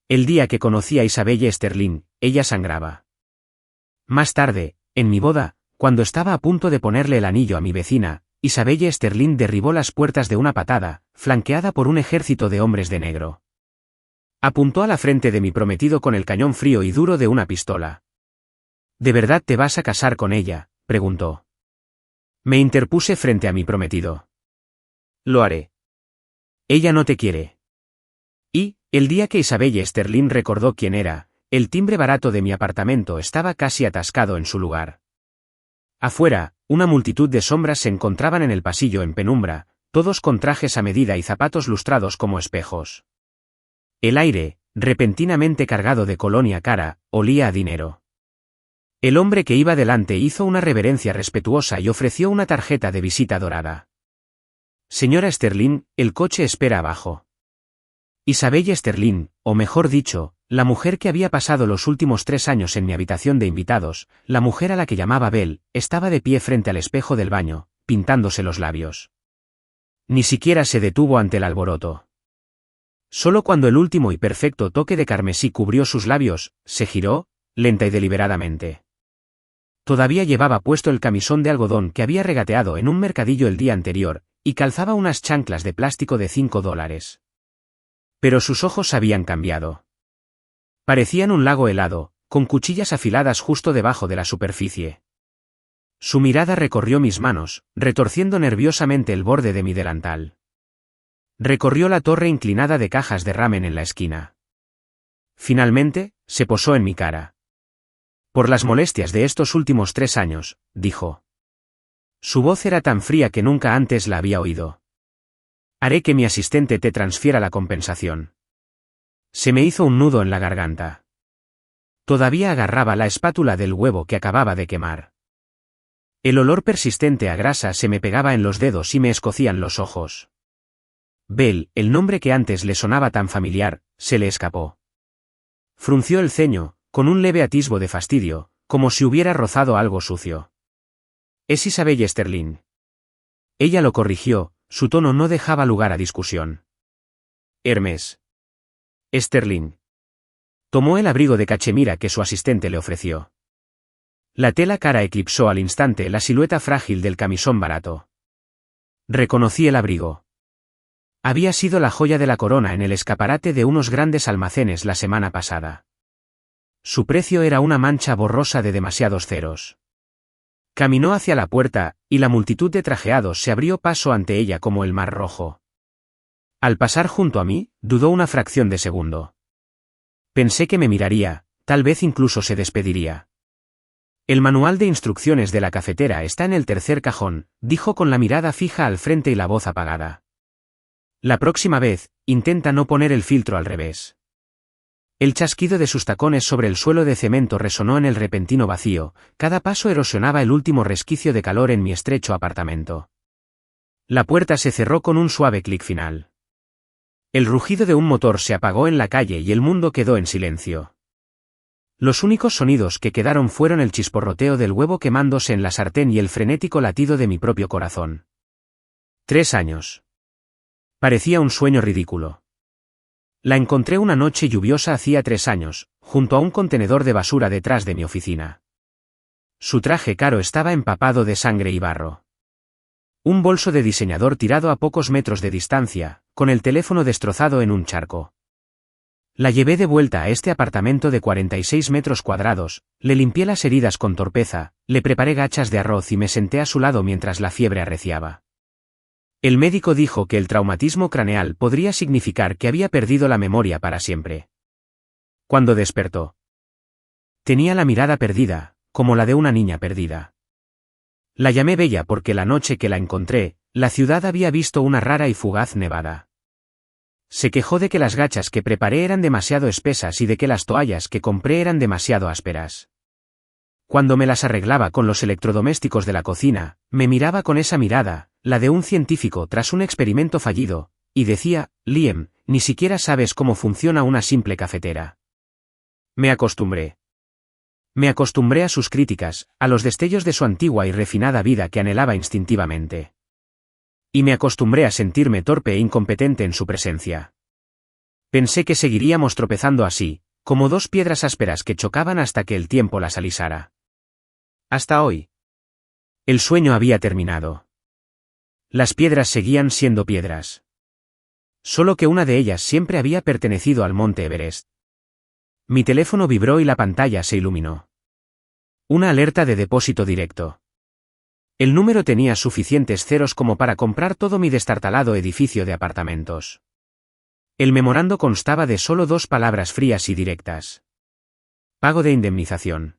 El día que conocí a Isabelle Sterling, ella sangraba. Más tarde, en mi boda, cuando estaba a punto de ponerle el anillo a mi vecina, Isabelle Sterling derribó las puertas de una patada, flanqueada por un ejército de hombres de negro. Apuntó a la frente de mi prometido con el cañón frío y duro de una pistola. ¿De verdad te vas a casar con ella?, preguntó. Me interpuse frente a mi prometido. Lo haré. Ella no te quiere. Y, el día que Isabelle Sterling recordó quién era, el timbre barato de mi apartamento estaba casi atascado en su lugar. Afuera, una multitud de sombras se encontraban en el pasillo en penumbra, todos con trajes a medida y zapatos lustrados como espejos. El aire, repentinamente cargado de colonia cara, olía a dinero. El hombre que iba delante hizo una reverencia respetuosa y ofreció una tarjeta de visita dorada. Señora Sterling, el coche espera abajo. Isabelle Sterling, o mejor dicho, la mujer que había pasado los últimos 3 años en mi habitación de invitados, la mujer a la que llamaba Belle, estaba de pie frente al espejo del baño, pintándose los labios. Ni siquiera se detuvo ante el alboroto. Solo cuando el último y perfecto toque de carmesí cubrió sus labios, se giró, lenta y deliberadamente. Todavía llevaba puesto el camisón de algodón que había regateado en un mercadillo el día anterior, y calzaba unas chanclas de plástico de $5. Pero sus ojos habían cambiado. Parecían un lago helado, con cuchillas afiladas justo debajo de la superficie. Su mirada recorrió mis manos, retorciendo nerviosamente el borde de mi delantal. Recorrió la torre inclinada de cajas de ramen en la esquina. Finalmente, se posó en mi cara. Por las molestias de estos últimos 3 años, dijo. Su voz era tan fría que nunca antes la había oído. Haré que mi asistente te transfiera la compensación. Se me hizo un nudo en la garganta. Todavía agarraba la espátula del huevo que acababa de quemar. El olor persistente a grasa se me pegaba en los dedos y me escocían los ojos. Belle, el nombre que antes le sonaba tan familiar, se le escapó. Frunció el ceño, con un leve atisbo de fastidio, como si hubiera rozado algo sucio. Es Isabelle Sterling. Ella lo corrigió, su tono no dejaba lugar a discusión. Hermes. Sterling. Tomó el abrigo de cachemira que su asistente le ofreció. La tela cara eclipsó al instante la silueta frágil del camisón barato. Reconocí el abrigo. Había sido la joya de la corona en el escaparate de unos grandes almacenes la semana pasada. Su precio era una mancha borrosa de demasiados ceros. Caminó hacia la puerta, y la multitud de trajeados se abrió paso ante ella como el mar rojo. Al pasar junto a mí, dudó una fracción de segundo. Pensé que me miraría, tal vez incluso se despediría. El manual de instrucciones de la cafetera está en el tercer cajón, dijo con la mirada fija al frente y la voz apagada. La próxima vez, intenta no poner el filtro al revés. El chasquido de sus tacones sobre el suelo de cemento resonó en el repentino vacío, cada paso erosionaba el último resquicio de calor en mi estrecho apartamento. La puerta se cerró con un suave clic final. El rugido de un motor se apagó en la calle y el mundo quedó en silencio. Los únicos sonidos que quedaron fueron el chisporroteo del huevo quemándose en la sartén y el frenético latido de mi propio corazón. 3 años. Parecía un sueño ridículo. La encontré una noche lluviosa hacía 3 años, junto a un contenedor de basura detrás de mi oficina. Su traje caro estaba empapado de sangre y barro. Un bolso de diseñador tirado a pocos metros de distancia, con el teléfono destrozado en un charco. La llevé de vuelta a este apartamento de 46 metros cuadrados, le limpié las heridas con torpeza, le preparé gachas de arroz y me senté a su lado mientras la fiebre arreciaba. El médico dijo que el traumatismo craneal podría significar que había perdido la memoria para siempre. Cuando despertó, tenía la mirada perdida, como la de una niña perdida. La llamé Bella porque la noche que la encontré, la ciudad había visto una rara y fugaz nevada. Se quejó de que las gachas que preparé eran demasiado espesas y de que las toallas que compré eran demasiado ásperas. Cuando me las arreglaba con los electrodomésticos de la cocina, me miraba con esa mirada, la de un científico tras un experimento fallido, y decía, Liam, ni siquiera sabes cómo funciona una simple cafetera. Me acostumbré. Me acostumbré a sus críticas, a los destellos de su antigua y refinada vida que anhelaba instintivamente. Y me acostumbré a sentirme torpe e incompetente en su presencia. Pensé que seguiríamos tropezando así, como dos piedras ásperas que chocaban hasta que el tiempo las alisara. Hasta hoy. El sueño había terminado. Las piedras seguían siendo piedras. Solo que una de ellas siempre había pertenecido al monte Everest. Mi teléfono vibró y la pantalla se iluminó. Una alerta de depósito directo. El número tenía suficientes ceros como para comprar todo mi destartalado edificio de apartamentos. El memorando constaba de solo 2 palabras frías y directas. Pago de indemnización.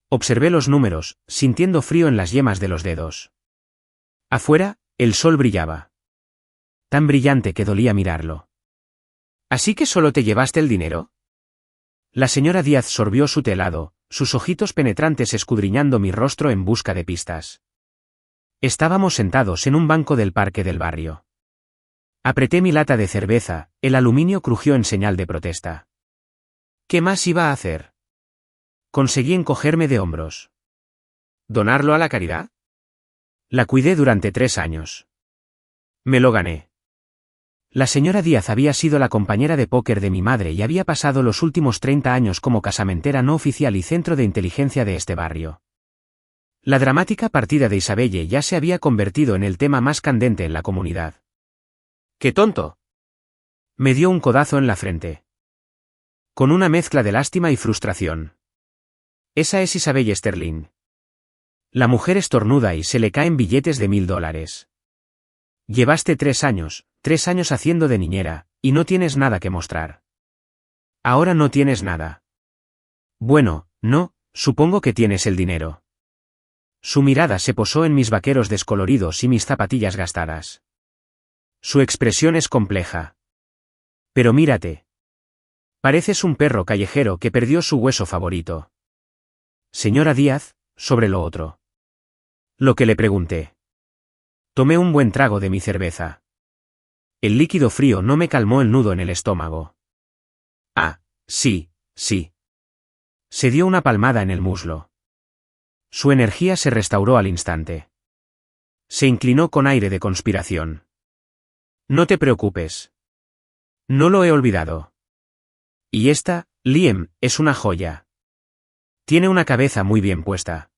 Observé los números, sintiendo frío en las yemas de los dedos. Afuera, el sol brillaba. Tan brillante que dolía mirarlo. ¿Así que solo te llevaste el dinero? La señora Díaz sorbió su té helado, sus ojitos penetrantes escudriñando mi rostro en busca de pistas. Estábamos sentados en un banco del parque del barrio. Apreté mi lata de cerveza, el aluminio crujió en señal de protesta. ¿Qué más iba a hacer? Conseguí encogerme de hombros. ¿Donarlo a la caridad? La cuidé durante 3 años. Me lo gané. La señora Díaz había sido la compañera de póker de mi madre y había pasado los últimos 30 años como casamentera no oficial y centro de inteligencia de este barrio. La dramática partida de Isabelle ya se había convertido en el tema más candente en la comunidad. ¡Qué tonto! Me dio un codazo en la frente. Con una mezcla de lástima y frustración. Esa es Isabelle Sterling. La mujer estornuda y se le caen billetes de $1000. Llevaste 3 años haciendo de niñera, y no tienes nada que mostrar. Ahora no tienes nada. Bueno, no, supongo que tienes el dinero. Su mirada se posó en mis vaqueros descoloridos y mis zapatillas gastadas. Su expresión es compleja. Pero mírate. Pareces un perro callejero que perdió su hueso favorito. Señora Díaz, sobre lo otro. Lo que le pregunté. Tomé un buen trago de mi cerveza. El líquido frío no me calmó el nudo en el estómago. Ah, sí, sí. Se dio una palmada en el muslo. Su energía se restauró al instante. Se inclinó con aire de conspiración. No te preocupes. No lo he olvidado. Y esta, Liam, es una joya. Tiene una cabeza muy bien puesta.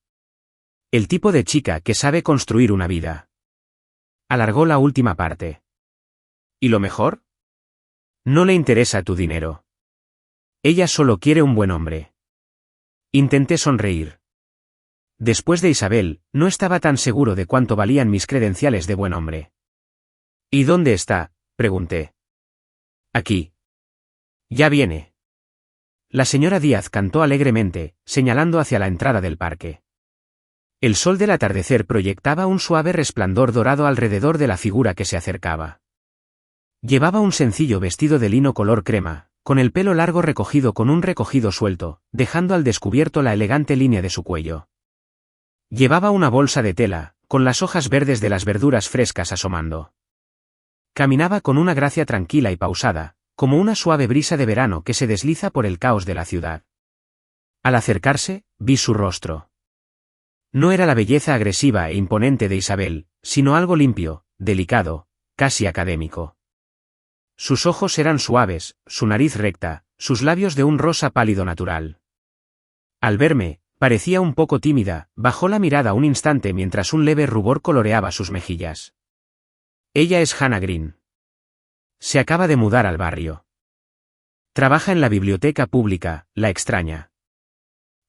El tipo de chica que sabe construir una vida. Alargó la última parte. ¿Y lo mejor? No le interesa tu dinero. Ella solo quiere un buen hombre. Intenté sonreír. Después de Isabel, no estaba tan seguro de cuánto valían mis credenciales de buen hombre. ¿Y dónde está?, pregunté. Aquí. Ya viene. La señora Díaz cantó alegremente, señalando hacia la entrada del parque. El sol del atardecer proyectaba un suave resplandor dorado alrededor de la figura que se acercaba. Llevaba un sencillo vestido de lino color crema, con el pelo largo recogido con un recogido suelto, dejando al descubierto la elegante línea de su cuello. Llevaba una bolsa de tela, con las hojas verdes de las verduras frescas asomando. Caminaba con una gracia tranquila y pausada, como una suave brisa de verano que se desliza por el caos de la ciudad. Al acercarse, vi su rostro. No era la belleza agresiva e imponente de Isabel, sino algo limpio, delicado, casi académico. Sus ojos eran suaves, su nariz recta, sus labios de un rosa pálido natural. Al verme, parecía un poco tímida, bajó la mirada un instante mientras un leve rubor coloreaba sus mejillas. Ella es Hannah Green. Se acaba de mudar al barrio. Trabaja en la biblioteca pública, la extraña.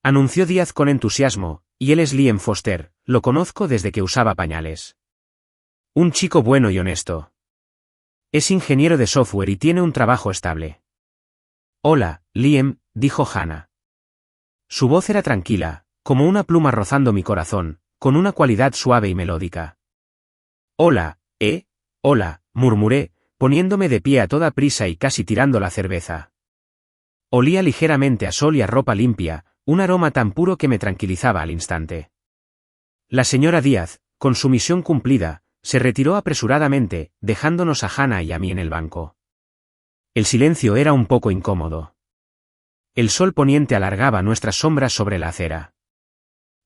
Anunció Díaz con entusiasmo, y él es Liam Foster, lo conozco desde que usaba pañales. Un chico bueno y honesto. Es ingeniero de software y tiene un trabajo estable. Hola, Liam, dijo Hannah. Su voz era tranquila, como una pluma rozando mi corazón, con una cualidad suave y melódica. Hola, hola, murmuré, poniéndome de pie a toda prisa y casi tirando la cerveza. Olía ligeramente a sol y a ropa limpia, un aroma tan puro que me tranquilizaba al instante. La señora Díaz, con su misión cumplida, se retiró apresuradamente, dejándonos a Hannah y a mí en el banco. El silencio era un poco incómodo. El sol poniente alargaba nuestras sombras sobre la acera.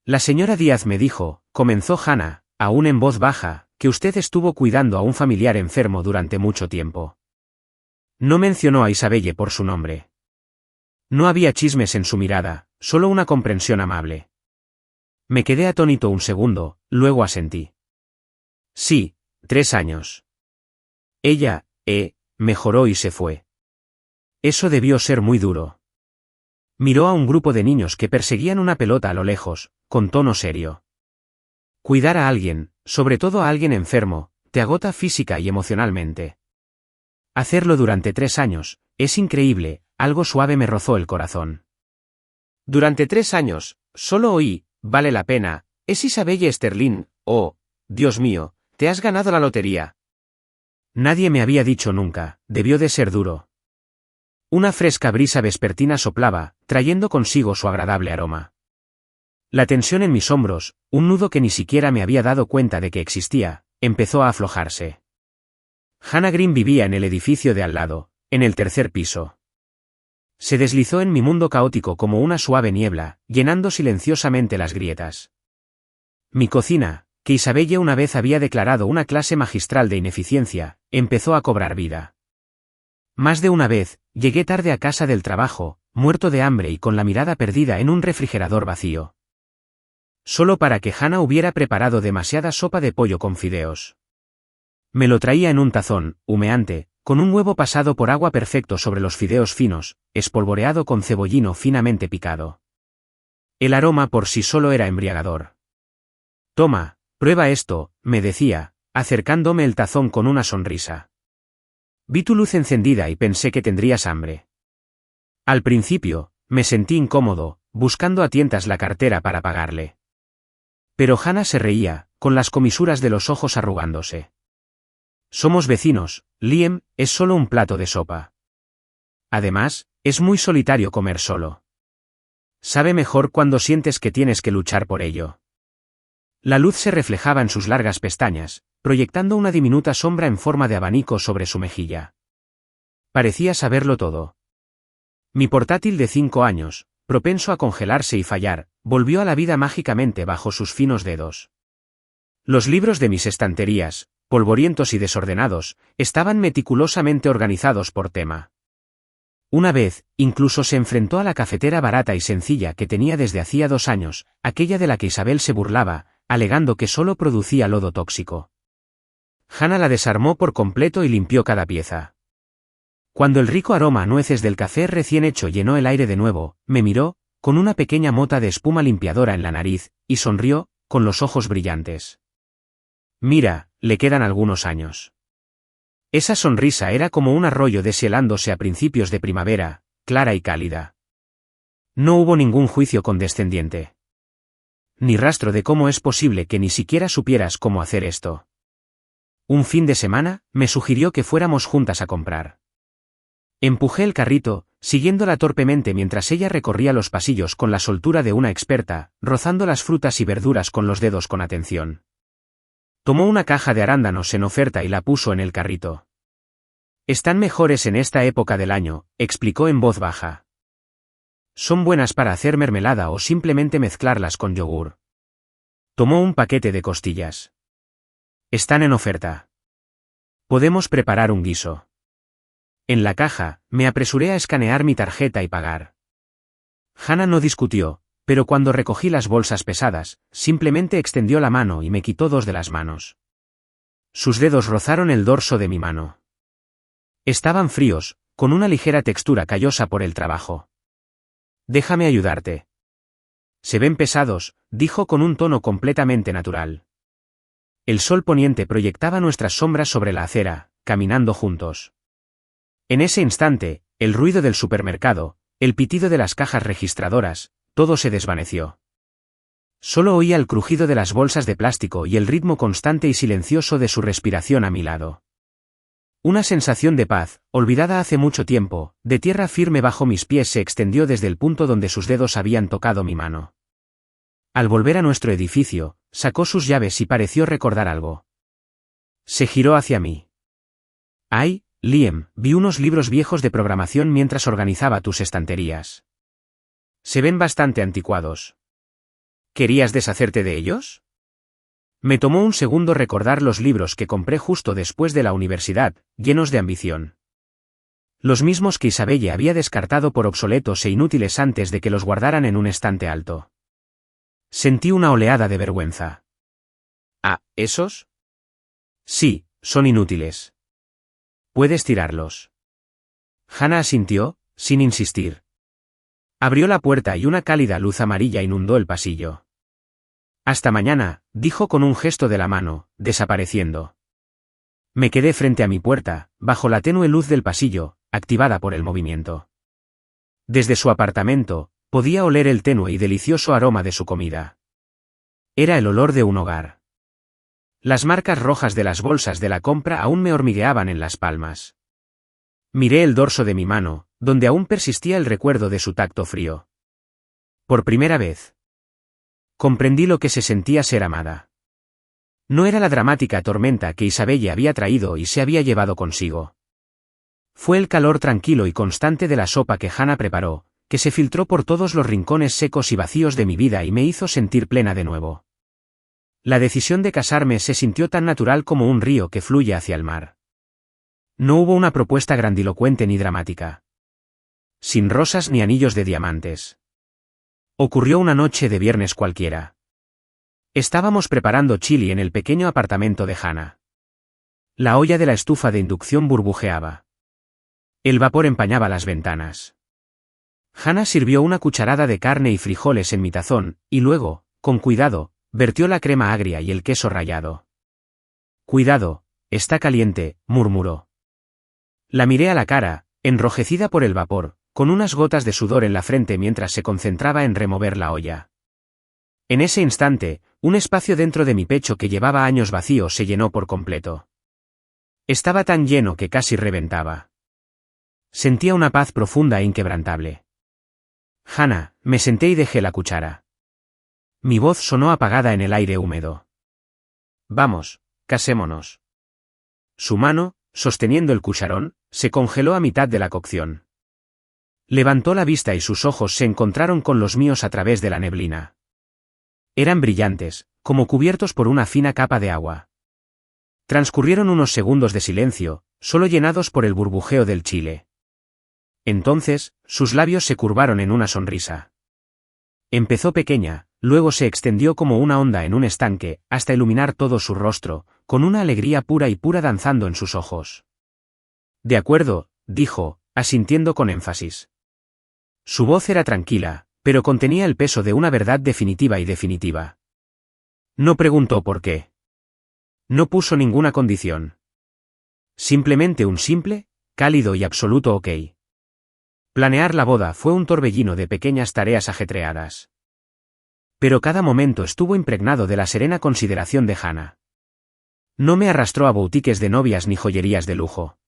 La señora Díaz me dijo, comenzó Hannah, aún en voz baja, que usted estuvo cuidando a un familiar enfermo durante mucho tiempo. No mencionó a Isabelle por su nombre. No había chismes en su mirada, solo una comprensión amable. Me quedé atónito un segundo, luego asentí. Sí, 3 años. Ella, mejoró y se fue. Eso debió ser muy duro. Miró a un grupo de niños que perseguían una pelota a lo lejos, con tono serio. Cuidar a alguien, sobre todo a alguien enfermo, te agota física y emocionalmente. Hacerlo durante 3 años, es increíble, algo suave me rozó el corazón. Durante 3 años, solo oí, vale la pena, es Isabelle Sterling, oh, Dios mío, te has ganado la lotería. Nadie me había dicho nunca, debió de ser duro. Una fresca brisa vespertina soplaba, trayendo consigo su agradable aroma. La tensión en mis hombros, un nudo que ni siquiera me había dado cuenta de que existía, empezó a aflojarse. Hannah Green vivía en el edificio de al lado, en el 3er piso. Se deslizó en mi mundo caótico como una suave niebla, llenando silenciosamente las grietas. Mi cocina, que Isabelle una vez había declarado una clase magistral de ineficiencia, empezó a cobrar vida. Más de una vez, llegué tarde a casa del trabajo, muerto de hambre y con la mirada perdida en un refrigerador vacío. Solo para que Hannah hubiera preparado demasiada sopa de pollo con fideos. Me lo traía en un tazón, humeante, con un huevo pasado por agua perfecto sobre los fideos finos, espolvoreado con cebollino finamente picado. El aroma por sí solo era embriagador. Toma, prueba esto, me decía, acercándome el tazón con una sonrisa. Vi tu luz encendida y pensé que tendrías hambre. Al principio, me sentí incómodo, buscando a tientas la cartera para pagarle. Pero Hannah se reía, con las comisuras de los ojos arrugándose. Somos vecinos, Liam, es solo un plato de sopa. Además, es muy solitario comer solo. Sabe mejor cuando sientes que tienes que luchar por ello. La luz se reflejaba en sus largas pestañas, proyectando una diminuta sombra en forma de abanico sobre su mejilla. Parecía saberlo todo. Mi portátil de 5 años, propenso a congelarse y fallar, volvió a la vida mágicamente bajo sus finos dedos. Los libros de mis estanterías, polvorientos y desordenados, estaban meticulosamente organizados por tema. Una vez, incluso se enfrentó a la cafetera barata y sencilla que tenía desde hacía 2 años, aquella de la que Isabel se burlaba, alegando que solo producía lodo tóxico. Hannah la desarmó por completo y limpió cada pieza. Cuando el rico aroma a nueces del café recién hecho llenó el aire de nuevo, me miró, con una pequeña mota de espuma limpiadora en la nariz, y sonrió, con los ojos brillantes. Mira, le quedan algunos años. Esa sonrisa era como un arroyo deshielándose a principios de primavera, clara y cálida. No hubo ningún juicio condescendiente. Ni rastro de cómo es posible que ni siquiera supieras cómo hacer esto. Un fin de semana, me sugirió que fuéramos juntas a comprar. Empujé el carrito, siguiéndola torpemente mientras ella recorría los pasillos con la soltura de una experta, rozando las frutas y verduras con los dedos con atención. Tomó una caja de arándanos en oferta y la puso en el carrito. Están mejores en esta época del año, explicó en voz baja. Son buenas para hacer mermelada o simplemente mezclarlas con yogur. Tomó un paquete de costillas. Están en oferta. Podemos preparar un guiso. En la caja, me apresuré a escanear mi tarjeta y pagar. Hannah no discutió, pero cuando recogí las bolsas pesadas, simplemente extendió la mano y me quitó 2 de las manos. Sus dedos rozaron el dorso de mi mano. Estaban fríos, con una ligera textura callosa por el trabajo. Déjame ayudarte. Se ven pesados, dijo con un tono completamente natural. El sol poniente proyectaba nuestras sombras sobre la acera, caminando juntos. En ese instante, el ruido del supermercado, el pitido de las cajas registradoras, todo se desvaneció. Solo oía el crujido de las bolsas de plástico y el ritmo constante y silencioso de su respiración a mi lado. Una sensación de paz, olvidada hace mucho tiempo, de tierra firme bajo mis pies se extendió desde el punto donde sus dedos habían tocado mi mano. Al volver a nuestro edificio, sacó sus llaves y pareció recordar algo. Se giró hacia mí. «Ay, Liam, vi unos libros viejos de programación mientras organizaba tus estanterías. Se ven bastante anticuados. ¿Querías deshacerte de ellos?» Me tomó un segundo recordar los libros que compré justo después de la universidad, llenos de ambición. Los mismos que Isabelle había descartado por obsoletos e inútiles antes de que los guardaran en un estante alto. Sentí una oleada de vergüenza. ¿Ah, esos? Sí, son inútiles. Puedes tirarlos. Hannah asintió, sin insistir. Abrió la puerta y una cálida luz amarilla inundó el pasillo. Hasta mañana, dijo con un gesto de la mano, desapareciendo. Me quedé frente a mi puerta, bajo la tenue luz del pasillo, activada por el movimiento. Desde su apartamento, podía oler el tenue y delicioso aroma de su comida. Era el olor de un hogar. Las marcas rojas de las bolsas de la compra aún me hormigueaban en las palmas. Miré el dorso de mi mano, donde aún persistía el recuerdo de su tacto frío. Por primera vez, comprendí lo que se sentía ser amada. No era la dramática tormenta que Isabelle había traído y se había llevado consigo. Fue el calor tranquilo y constante de la sopa que Hannah preparó, que se filtró por todos los rincones secos y vacíos de mi vida y me hizo sentir plena de nuevo. La decisión de casarme se sintió tan natural como un río que fluye hacia el mar. No hubo una propuesta grandilocuente ni dramática. Sin rosas ni anillos de diamantes. Ocurrió una noche de viernes cualquiera. Estábamos preparando chili en el pequeño apartamento de Hannah. La olla de la estufa de inducción burbujeaba. El vapor empañaba las ventanas. Hannah sirvió una cucharada de carne y frijoles en mi tazón, y luego, con cuidado, vertió la crema agria y el queso rallado. Cuidado, está caliente, murmuró. La miré a la cara, enrojecida por el vapor, con unas gotas de sudor en la frente mientras se concentraba en remover la olla. En ese instante, un espacio dentro de mi pecho que llevaba años vacío se llenó por completo. Estaba tan lleno que casi reventaba. Sentía una paz profunda e inquebrantable. Hannah, me senté y dejé la cuchara. Mi voz sonó apagada en el aire húmedo. Vamos, casémonos. Su mano, sosteniendo el cucharón, se congeló a mitad de la cocción. Levantó la vista y sus ojos se encontraron con los míos a través de la neblina. Eran brillantes, como cubiertos por una fina capa de agua. Transcurrieron unos segundos de silencio, solo llenados por el burbujeo del chile. Entonces, sus labios se curvaron en una sonrisa. Empezó pequeña, luego se extendió como una onda en un estanque, hasta iluminar todo su rostro, con una alegría pura y pura danzando en sus ojos. De acuerdo, dijo, asintiendo con énfasis. Su voz era tranquila, pero contenía el peso de una verdad definitiva y definitiva. No preguntó por qué. No puso ninguna condición. Simplemente un simple, cálido y absoluto ok. Planear la boda fue un torbellino de pequeñas tareas ajetreadas. Pero cada momento estuvo impregnado de la serena consideración de Hannah. No me arrastró a boutiques de novias ni joyerías de lujo.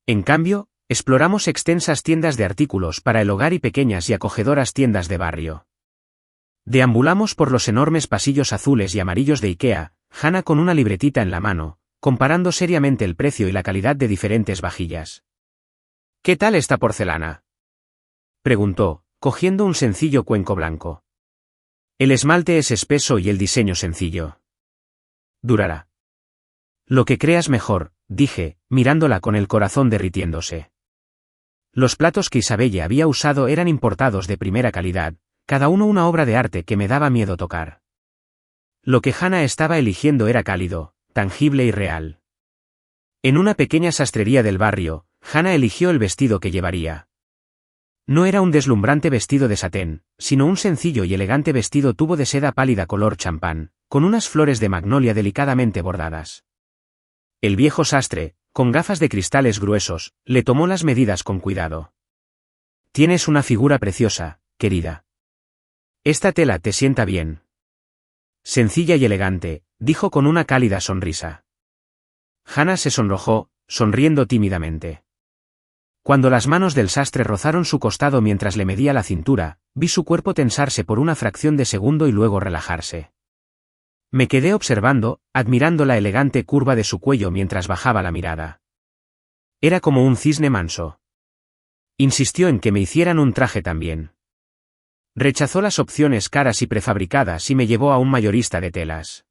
En cambio, exploramos extensas tiendas de artículos para el hogar y pequeñas y acogedoras tiendas de barrio. Deambulamos por los enormes pasillos azules y amarillos de IKEA, Hannah con una libretita en la mano, comparando seriamente el precio y la calidad de diferentes vajillas. ¿Qué tal esta porcelana?, preguntó, cogiendo un sencillo cuenco blanco. El esmalte es espeso y el diseño sencillo. Durará. Lo que creas mejor, dije, mirándola con el corazón derritiéndose. Los platos que Isabelle había usado eran importados de primera calidad, cada uno una obra de arte que me daba miedo tocar. Lo que Hannah estaba eligiendo era cálido, tangible y real. En una pequeña sastrería del barrio, Hannah eligió el vestido que llevaría. No era un deslumbrante vestido de satén, sino un sencillo y elegante vestido tubo de seda pálida color champán, con unas flores de magnolia delicadamente bordadas. El viejo sastre, con gafas de cristales gruesos, le tomó las medidas con cuidado. Tienes una figura preciosa, querida. Esta tela te sienta bien. Sencilla y elegante, dijo con una cálida sonrisa. Hannah se sonrojó, sonriendo tímidamente. Cuando las manos del sastre rozaron su costado mientras le medía la cintura, vi su cuerpo tensarse por una fracción de segundo y luego relajarse. Me quedé observando, admirando la elegante curva de su cuello mientras bajaba la mirada. Era como un cisne manso. Insistió en que me hicieran un traje también. Rechazó las opciones caras y prefabricadas y me llevó a un mayorista de telas.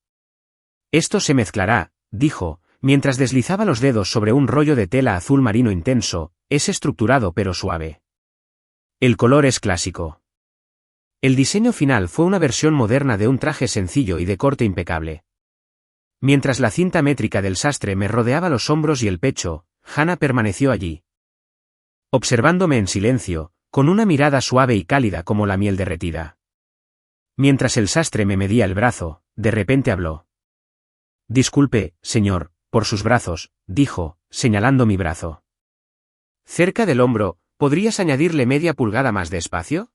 Esto se mezclará, dijo, mientras deslizaba los dedos sobre un rollo de tela azul marino intenso, es estructurado pero suave. El color es clásico. El diseño final fue una versión moderna de un traje sencillo y de corte impecable. Mientras la cinta métrica del sastre me rodeaba los hombros y el pecho, Hannah permaneció allí, observándome en silencio, con una mirada suave y cálida como la miel derretida. Mientras el sastre me medía el brazo, de repente habló. «Disculpe, señor, por sus brazos», dijo, señalando mi brazo. «Cerca del hombro, ¿podrías añadirle media pulgada más de espacio?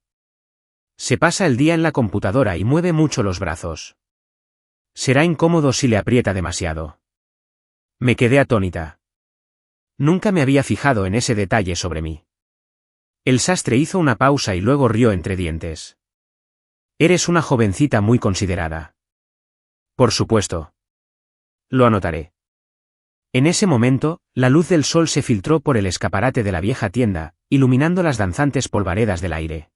Se pasa el día en la computadora y mueve mucho los brazos. Será incómodo si le aprieta demasiado». Me quedé atónita. Nunca me había fijado en ese detalle sobre mí. El sastre hizo una pausa y luego rió entre dientes. «Eres una jovencita muy considerada». «Por supuesto. Lo anotaré». En ese momento, la luz del sol se filtró por el escaparate de la vieja tienda, iluminando las danzantes polvaredas del aire.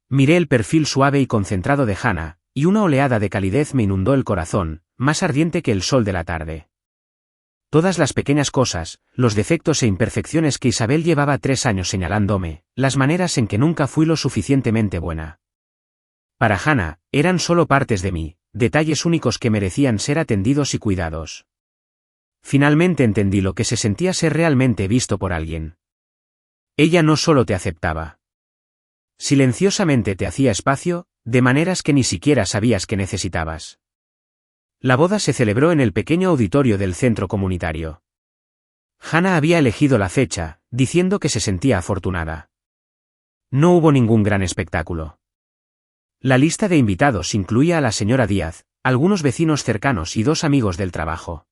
Miré el perfil suave y concentrado de Hannah, y una oleada de calidez me inundó el corazón, más ardiente que el sol de la tarde. Todas las pequeñas cosas, los defectos e imperfecciones que Isabel llevaba 3 años señalándome, las maneras en que nunca fui lo suficientemente buena. Para Hannah, eran solo partes de mí, detalles únicos que merecían ser atendidos y cuidados. Finalmente entendí lo que se sentía ser realmente visto por alguien. Ella no solo te aceptaba. Silenciosamente te hacía espacio, de maneras que ni siquiera sabías que necesitabas. La boda se celebró en el pequeño auditorio del centro comunitario. Hannah había elegido la fecha, diciendo que se sentía afortunada. No hubo ningún gran espectáculo. La lista de invitados incluía a la señora Díaz, algunos vecinos cercanos y 2 amigos del trabajo.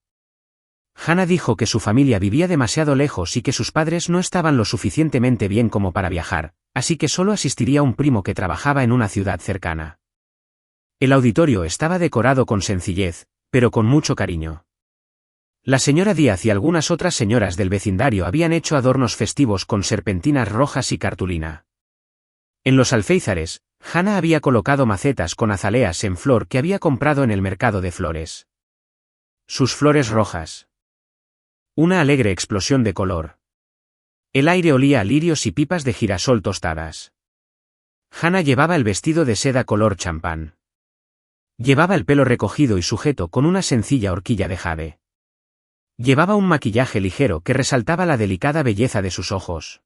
Hannah dijo que su familia vivía demasiado lejos y que sus padres no estaban lo suficientemente bien como para viajar, así que solo asistiría un primo que trabajaba en una ciudad cercana. El auditorio estaba decorado con sencillez, pero con mucho cariño. La señora Díaz y algunas otras señoras del vecindario habían hecho adornos festivos con serpentinas rojas y cartulina. En los alféizares, Hannah había colocado macetas con azaleas en flor que había comprado en el mercado de flores. Sus flores rojas. Una alegre explosión de color. El aire olía a lirios y pipas de girasol tostadas. Hannah llevaba el vestido de seda color champán. Llevaba el pelo recogido y sujeto con una sencilla horquilla de jade. Llevaba un maquillaje ligero que resaltaba la delicada belleza de sus ojos.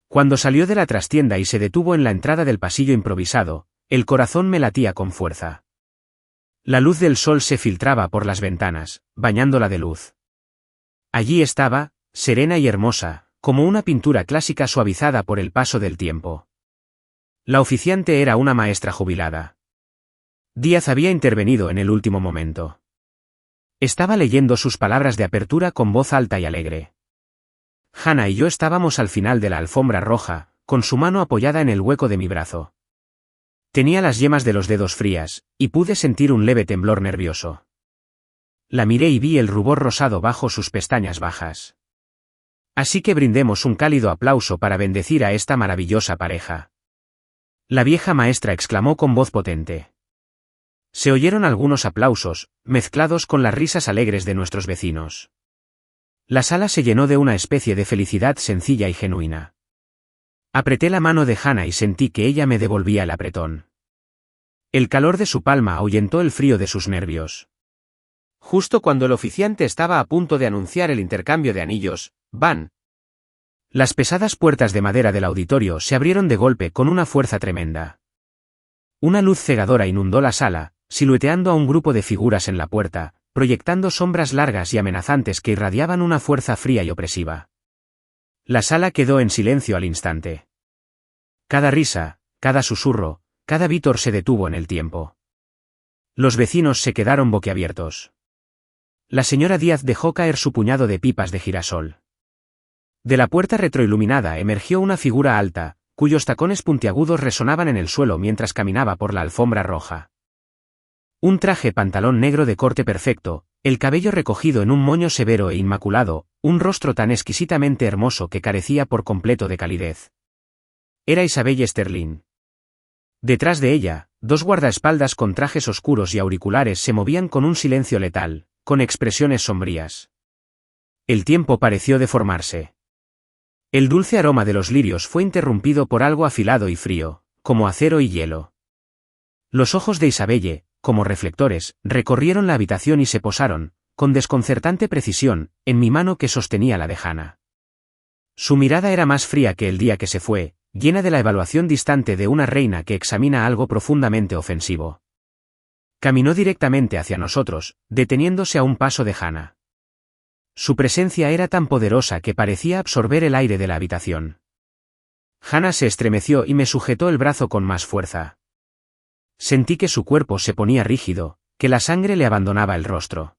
Cuando salió de la trastienda y se detuvo en la entrada del pasillo improvisado, el corazón me latía con fuerza. La luz del sol se filtraba por las ventanas, bañándola de luz. Allí estaba, serena y hermosa, como una pintura clásica suavizada por el paso del tiempo. La oficiante era una maestra jubilada. Díaz había intervenido en el último momento. Estaba leyendo sus palabras de apertura con voz alta y alegre. Hannah y yo estábamos al final de la alfombra roja, con su mano apoyada en el hueco de mi brazo. Tenía las yemas de los dedos frías, y pude sentir un leve temblor nervioso. La miré y vi el rubor rosado bajo sus pestañas bajas. Así que brindemos un cálido aplauso para bendecir a esta maravillosa pareja. La vieja maestra exclamó con voz potente. Se oyeron algunos aplausos, mezclados con las risas alegres de nuestros vecinos. La sala se llenó de una especie de felicidad sencilla y genuina. Apreté la mano de Hannah y sentí que ella me devolvía el apretón. El calor de su palma ahuyentó el frío de sus nervios. Justo cuando el oficiante estaba a punto de anunciar el intercambio de anillos, ¡van! Las pesadas puertas de madera del auditorio se abrieron de golpe con una fuerza tremenda. Una luz cegadora inundó la sala, silueteando a un grupo de figuras en la puerta, proyectando sombras largas y amenazantes que irradiaban una fuerza fría y opresiva. La sala quedó en silencio al instante. Cada risa, cada susurro, cada vítor se detuvo en el tiempo. Los vecinos se quedaron boquiabiertos. La señora Díaz dejó caer su puñado de pipas de girasol. De la puerta retroiluminada emergió una figura alta, cuyos tacones puntiagudos resonaban en el suelo mientras caminaba por la alfombra roja. Un traje pantalón negro de corte perfecto, el cabello recogido en un moño severo e inmaculado, un rostro tan exquisitamente hermoso que carecía por completo de calidez. Era Isabel Sterling. Detrás de ella, 2 guardaespaldas con trajes oscuros y auriculares se movían con un silencio letal, con expresiones sombrías. El tiempo pareció deformarse. El dulce aroma de los lirios fue interrumpido por algo afilado y frío, como acero y hielo. Los ojos de Isabelle, como reflectores, recorrieron la habitación y se posaron, con desconcertante precisión, en mi mano que sostenía la de Hannah. Su mirada era más fría que el día que se fue, llena de la evaluación distante de una reina que examina algo profundamente ofensivo. Caminó directamente hacia nosotros, deteniéndose a un paso de Hannah. Su presencia era tan poderosa que parecía absorber el aire de la habitación. Hannah se estremeció y me sujetó el brazo con más fuerza. Sentí que su cuerpo se ponía rígido, que la sangre le abandonaba el rostro.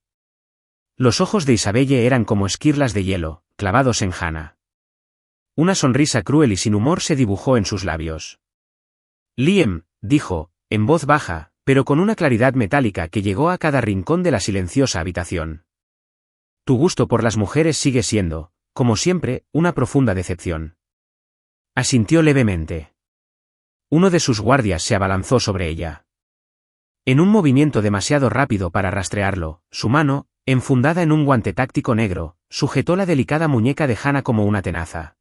Los ojos de Isabelle eran como esquirlas de hielo, clavados en Hannah. Una sonrisa cruel y sin humor se dibujó en sus labios. Liam, dijo, en voz baja, pero con una claridad metálica que llegó a cada rincón de la silenciosa habitación. Tu gusto por las mujeres sigue siendo, como siempre, una profunda decepción. Asintió levemente. Uno de sus guardias se abalanzó sobre ella. En un movimiento demasiado rápido para rastrearlo, su mano, enfundada en un guante táctico negro, sujetó la delicada muñeca de Hannah como una tenaza.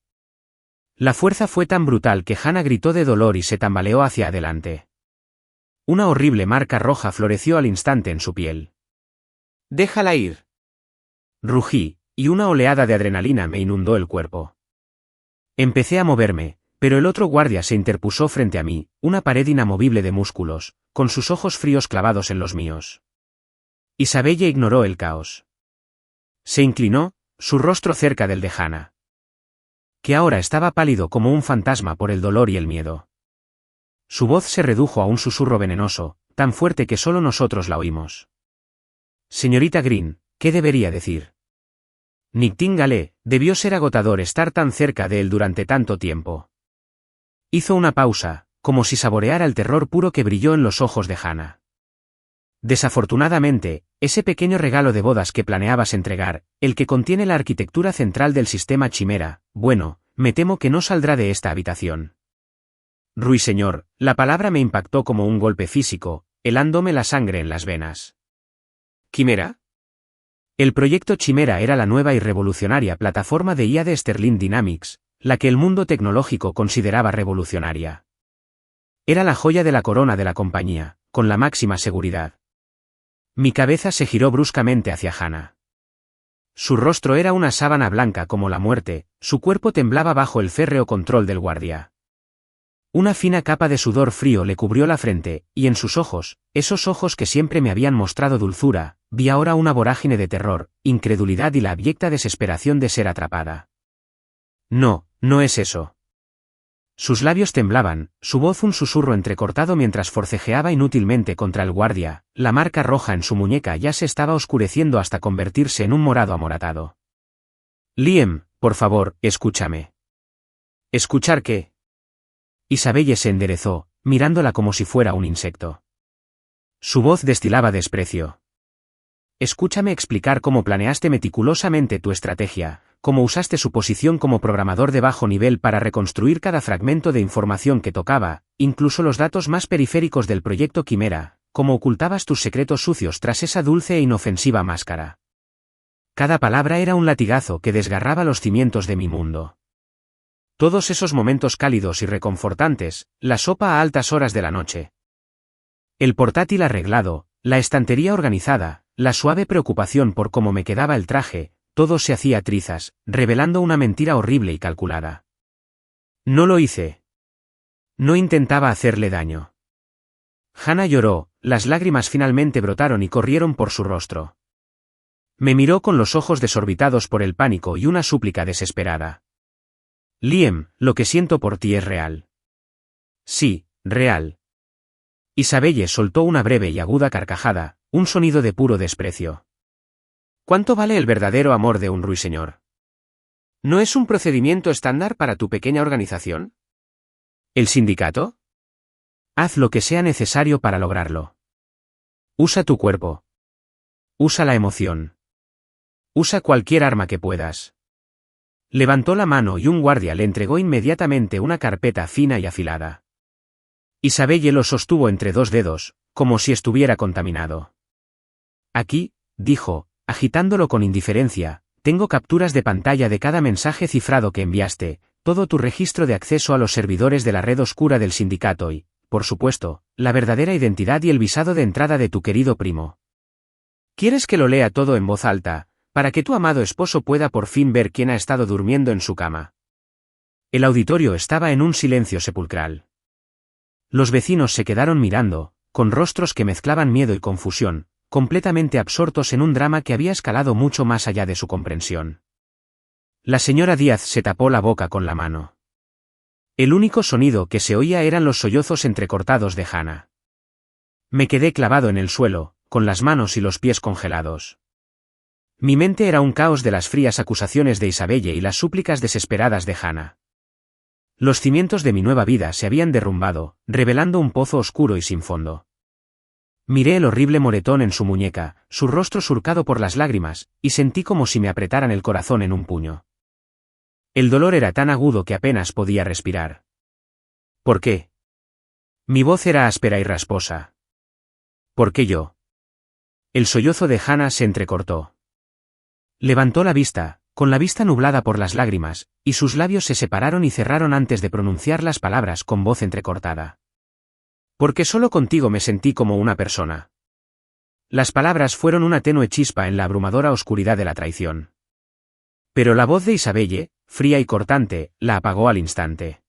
La fuerza fue tan brutal que Hannah gritó de dolor y se tambaleó hacia adelante. Una horrible marca roja floreció al instante en su piel. «Déjala ir», rugí, y una oleada de adrenalina me inundó el cuerpo. Empecé a moverme, pero el otro guardia se interpuso frente a mí, una pared inamovible de músculos, con sus ojos fríos clavados en los míos. Isabelle ignoró el caos. Se inclinó, su rostro cerca del de Hannah, que ahora estaba pálido como un fantasma por el dolor y el miedo. Su voz se redujo a un susurro venenoso, tan fuerte que solo nosotros la oímos. Señorita Green, ¿qué debería decir? Nightingale, debió ser agotador estar tan cerca de él durante tanto tiempo. Hizo una pausa, como si saboreara el terror puro que brilló en los ojos de Hannah. Desafortunadamente, ese pequeño regalo de bodas que planeabas entregar, el que contiene la arquitectura central del sistema Chimera, bueno, me temo que no saldrá de esta habitación. Ruiseñor, la palabra me impactó como un golpe físico, helándome la sangre en las venas. ¿Quimera? El proyecto Chimera era la nueva y revolucionaria plataforma de IA de Sterling Dynamics, la que el mundo tecnológico consideraba revolucionaria. Era la joya de la corona de la compañía, con la máxima seguridad. Mi cabeza se giró bruscamente hacia Hannah. Su rostro era una sábana blanca como la muerte, su cuerpo temblaba bajo el férreo control del guardia. Una fina capa de sudor frío le cubrió la frente, y en sus ojos, esos ojos que siempre me habían mostrado dulzura, vi ahora una vorágine de terror, incredulidad y la abyecta desesperación de ser atrapada. No, no es eso. Sus labios temblaban, su voz un susurro entrecortado mientras forcejeaba inútilmente contra el guardia, la marca roja en su muñeca ya se estaba oscureciendo hasta convertirse en un morado amoratado. Liam, por favor, escúchame. ¿Escuchar qué? Isabelle se enderezó, mirándola como si fuera un insecto. Su voz destilaba desprecio. Escúchame explicar cómo planeaste meticulosamente tu estrategia, cómo usaste su posición como programador de bajo nivel para reconstruir cada fragmento de información que tocaba, incluso los datos más periféricos del proyecto Quimera, cómo ocultabas tus secretos sucios tras esa dulce e inofensiva máscara. Cada palabra era un latigazo que desgarraba los cimientos de mi mundo. Todos esos momentos cálidos y reconfortantes, la sopa a altas horas de la noche. El portátil arreglado, la estantería organizada, la suave preocupación por cómo me quedaba el traje, todo se hacía trizas, revelando una mentira horrible y calculada. No lo hice. No intentaba hacerle daño. Hannah lloró, las lágrimas finalmente brotaron y corrieron por su rostro. Me miró con los ojos desorbitados por el pánico y una súplica desesperada. Liam, lo que siento por ti es real. Sí, real. Isabelle soltó una breve y aguda carcajada, un sonido de puro desprecio. ¿Cuánto vale el verdadero amor de un ruiseñor? ¿No es un procedimiento estándar para tu pequeña organización? ¿El sindicato? Haz lo que sea necesario para lograrlo. Usa tu cuerpo. Usa la emoción. Usa cualquier arma que puedas. Levantó la mano y un guardia le entregó inmediatamente una carpeta fina y afilada. Isabelle lo sostuvo entre dos dedos, como si estuviera contaminado. Aquí, dijo, agitándolo con indiferencia, tengo capturas de pantalla de cada mensaje cifrado que enviaste, todo tu registro de acceso a los servidores de la red oscura del sindicato y, por supuesto, la verdadera identidad y el visado de entrada de tu querido primo. ¿Quieres que lo lea todo en voz alta, para que tu amado esposo pueda por fin ver quién ha estado durmiendo en su cama? El auditorio estaba en un silencio sepulcral. Los vecinos se quedaron mirando, con rostros que mezclaban miedo y confusión, completamente absortos en un drama que había escalado mucho más allá de su comprensión. La señora Díaz se tapó la boca con la mano. El único sonido que se oía eran los sollozos entrecortados de Hannah. Me quedé clavado en el suelo, con las manos y los pies congelados. Mi mente era un caos de las frías acusaciones de Isabelle y las súplicas desesperadas de Hannah. Los cimientos de mi nueva vida se habían derrumbado, revelando un pozo oscuro y sin fondo. Miré el horrible moretón en su muñeca, su rostro surcado por las lágrimas, y sentí como si me apretaran el corazón en un puño. El dolor era tan agudo que apenas podía respirar. ¿Por qué? Mi voz era áspera y rasposa. ¿Por qué yo? El sollozo de Hannah se entrecortó. Levantó la vista, con la vista nublada por las lágrimas, y sus labios se separaron y cerraron antes de pronunciar las palabras con voz entrecortada. Porque solo contigo me sentí como una persona. Las palabras fueron una tenue chispa en la abrumadora oscuridad de la traición. Pero la voz de Isabelle, fría y cortante, la apagó al instante.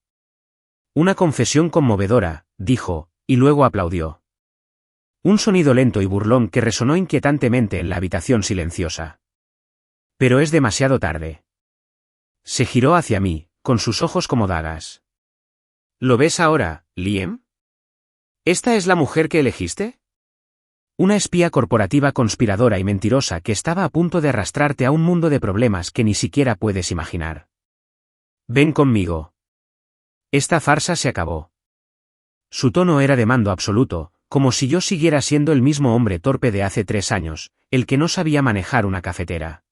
Una confesión conmovedora, dijo, y luego aplaudió. Un sonido lento y burlón que resonó inquietantemente en la habitación silenciosa. Pero es demasiado tarde. Se giró hacia mí, con sus ojos como dagas. ¿Lo ves ahora, Liam? ¿Esta es la mujer que elegiste? Una espía corporativa conspiradora y mentirosa que estaba a punto de arrastrarte a un mundo de problemas que ni siquiera puedes imaginar. Ven conmigo. Esta farsa se acabó. Su tono era de mando absoluto, como si yo siguiera siendo el mismo hombre torpe de hace 3 años, el que no sabía manejar una cafetera.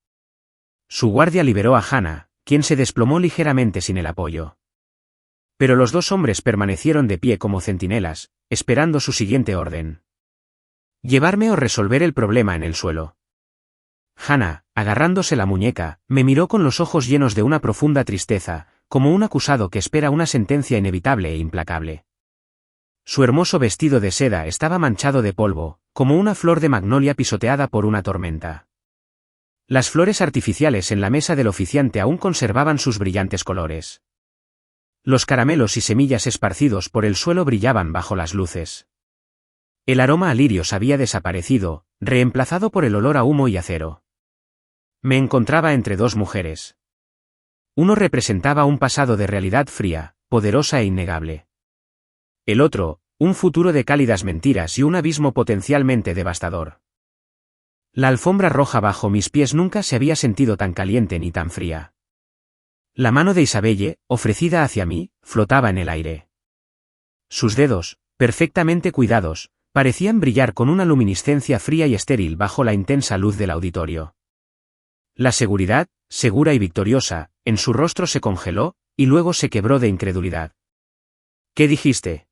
Su guardia liberó a Hannah, quien se desplomó ligeramente sin el apoyo. Pero los 2 hombres permanecieron de pie como centinelas, esperando su siguiente orden. Llevarme o resolver el problema en el suelo. Hannah, agarrándose la muñeca, me miró con los ojos llenos de una profunda tristeza, como un acusado que espera una sentencia inevitable e implacable. Su hermoso vestido de seda estaba manchado de polvo, como una flor de magnolia pisoteada por una tormenta. Las flores artificiales en la mesa del oficiante aún conservaban sus brillantes colores. Los caramelos y semillas esparcidos por el suelo brillaban bajo las luces. El aroma a lirios había desaparecido, reemplazado por el olor a humo y acero. Me encontraba entre 2 mujeres. Uno representaba un pasado de realidad fría, poderosa e innegable. El otro, un futuro de cálidas mentiras y un abismo potencialmente devastador. La alfombra roja bajo mis pies nunca se había sentido tan caliente ni tan fría. La mano de Isabelle, ofrecida hacia mí, flotaba en el aire. Sus dedos, perfectamente cuidados, parecían brillar con una luminiscencia fría y estéril bajo la intensa luz del auditorio. La seguridad, segura y victoriosa, en su rostro se congeló, y luego se quebró de incredulidad. ¿Qué dijiste?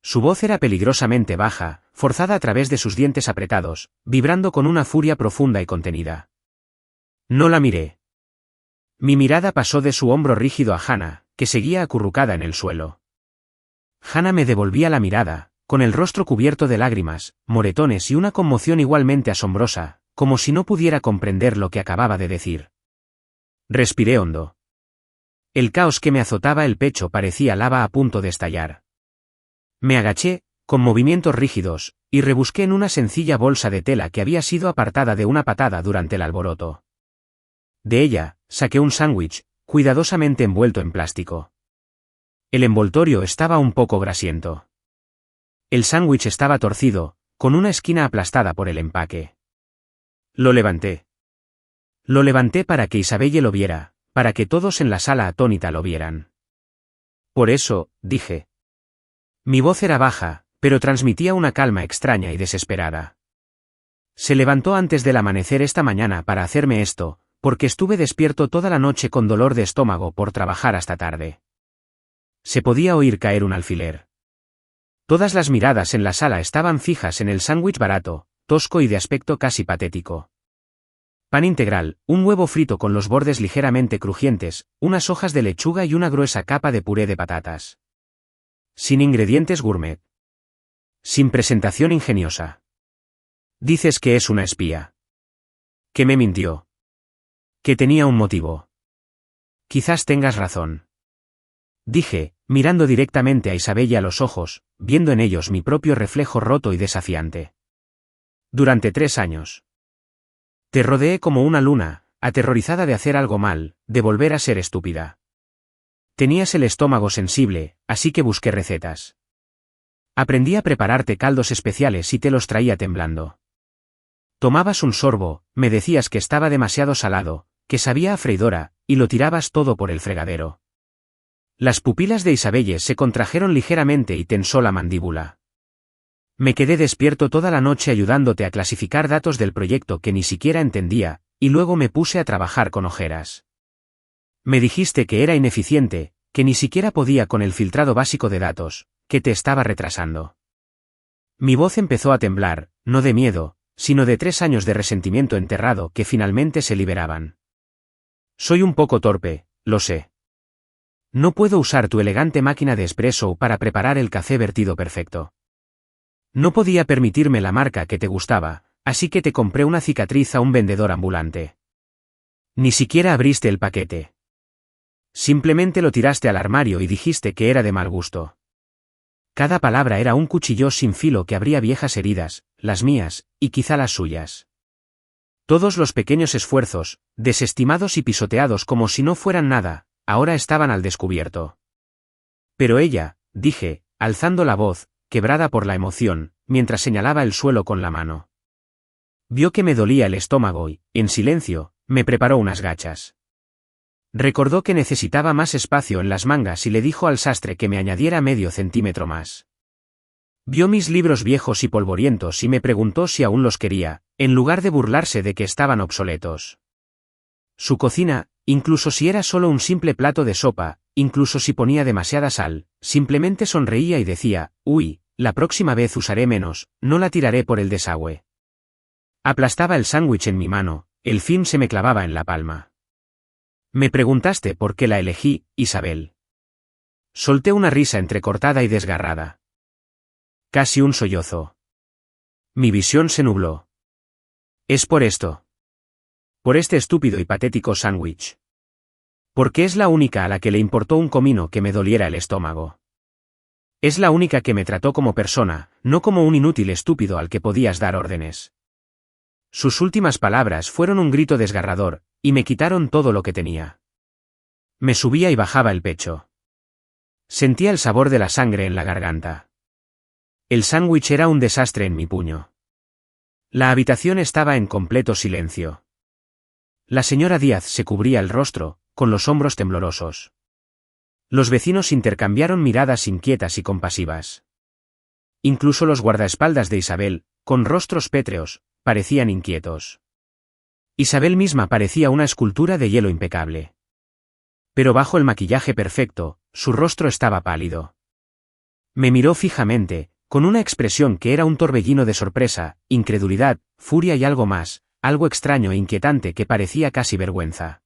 Su voz era peligrosamente baja, forzada a través de sus dientes apretados, vibrando con una furia profunda y contenida. No la miré. Mi mirada pasó de su hombro rígido a Hannah, que seguía acurrucada en el suelo. Hannah me devolvía la mirada, con el rostro cubierto de lágrimas, moretones y una conmoción igualmente asombrosa, como si no pudiera comprender lo que acababa de decir. Respiré hondo. El caos que me azotaba el pecho parecía lava a punto de estallar. Me agaché, con movimientos rígidos, y rebusqué en una sencilla bolsa de tela que había sido apartada de una patada durante el alboroto. De ella, saqué un sándwich, cuidadosamente envuelto en plástico. El envoltorio estaba un poco grasiento. El sándwich estaba torcido, con una esquina aplastada por el empaque. Lo levanté. Lo levanté para que Isabelle lo viera, para que todos en la sala atónita lo vieran. Por eso, dije. Mi voz era baja, pero transmitía una calma extraña y desesperada. Se levantó antes del amanecer esta mañana para hacerme esto, porque estuve despierto toda la noche con dolor de estómago por trabajar hasta tarde. Se podía oír caer un alfiler. Todas las miradas en la sala estaban fijas en el sándwich barato, tosco y de aspecto casi patético. Pan integral, un huevo frito con los bordes ligeramente crujientes, unas hojas de lechuga y una gruesa capa de puré de patatas. Sin ingredientes gourmet. Sin presentación ingeniosa. Dices que es una espía. Que me mintió. Que tenía un motivo. Quizás tengas razón. Dije, mirando directamente a Isabella a los ojos, viendo en ellos mi propio reflejo roto y desafiante. Durante 3 años. Te rodeé como una luna, aterrorizada de hacer algo mal, de volver a ser estúpida. Tenías el estómago sensible, así que busqué recetas. Aprendí a prepararte caldos especiales y te los traía temblando. Tomabas un sorbo, me decías que estaba demasiado salado, que sabía a freidora, y lo tirabas todo por el fregadero. Las pupilas de Isabelle se contrajeron ligeramente y tensó la mandíbula. Me quedé despierto toda la noche ayudándote a clasificar datos del proyecto que ni siquiera entendía, y luego me puse a trabajar con ojeras. Me dijiste que era ineficiente, que ni siquiera podía con el filtrado básico de datos, que te estaba retrasando. Mi voz empezó a temblar, no de miedo, sino de 3 años de resentimiento enterrado que finalmente se liberaban. Soy un poco torpe, lo sé. No puedo usar tu elegante máquina de espresso para preparar el café vertido perfecto. No podía permitirme la marca que te gustaba, así que te compré una cicatriz a un vendedor ambulante. Ni siquiera abriste el paquete. Simplemente lo tiraste al armario y dijiste que era de mal gusto. Cada palabra era un cuchillo sin filo que abría viejas heridas, las mías, y quizá las suyas. Todos los pequeños esfuerzos, desestimados y pisoteados como si no fueran nada, ahora estaban al descubierto. Pero ella, dije, alzando la voz, quebrada por la emoción, mientras señalaba el suelo con la mano. Vio que me dolía el estómago y, en silencio, me preparó unas gachas. Recordó que necesitaba más espacio en las mangas y le dijo al sastre que me añadiera medio centímetro más. Vio mis libros viejos y polvorientos y me preguntó si aún los quería, en lugar de burlarse de que estaban obsoletos. Su cocina, incluso si era solo un simple plato de sopa, incluso si ponía demasiada sal, simplemente sonreía y decía, «Uy, la próxima vez usaré menos, no la tiraré por el desagüe». Aplastaba el sándwich en mi mano, el film se me clavaba en la palma. Me preguntaste por qué la elegí, Isabel. Solté una risa entrecortada y desgarrada. Casi un sollozo. Mi visión se nubló. Es por esto. Por este estúpido y patético sándwich. Porque es la única a la que le importó un comino que me doliera el estómago. Es la única que me trató como persona, no como un inútil estúpido al que podías dar órdenes. Sus últimas palabras fueron un grito desgarrador, y me quitaron todo lo que tenía. Me subía y bajaba el pecho. Sentía el sabor de la sangre en la garganta. El sándwich era un desastre en mi puño. La habitación estaba en completo silencio. La señora Díaz se cubría el rostro, con los hombros temblorosos. Los vecinos intercambiaron miradas inquietas y compasivas. Incluso los guardaespaldas de Isabel, con rostros pétreos, parecían inquietos. Isabel misma parecía una escultura de hielo impecable. Pero bajo el maquillaje perfecto, su rostro estaba pálido. Me miró fijamente, con una expresión que era un torbellino de sorpresa, incredulidad, furia y algo más, algo extraño e inquietante que parecía casi vergüenza.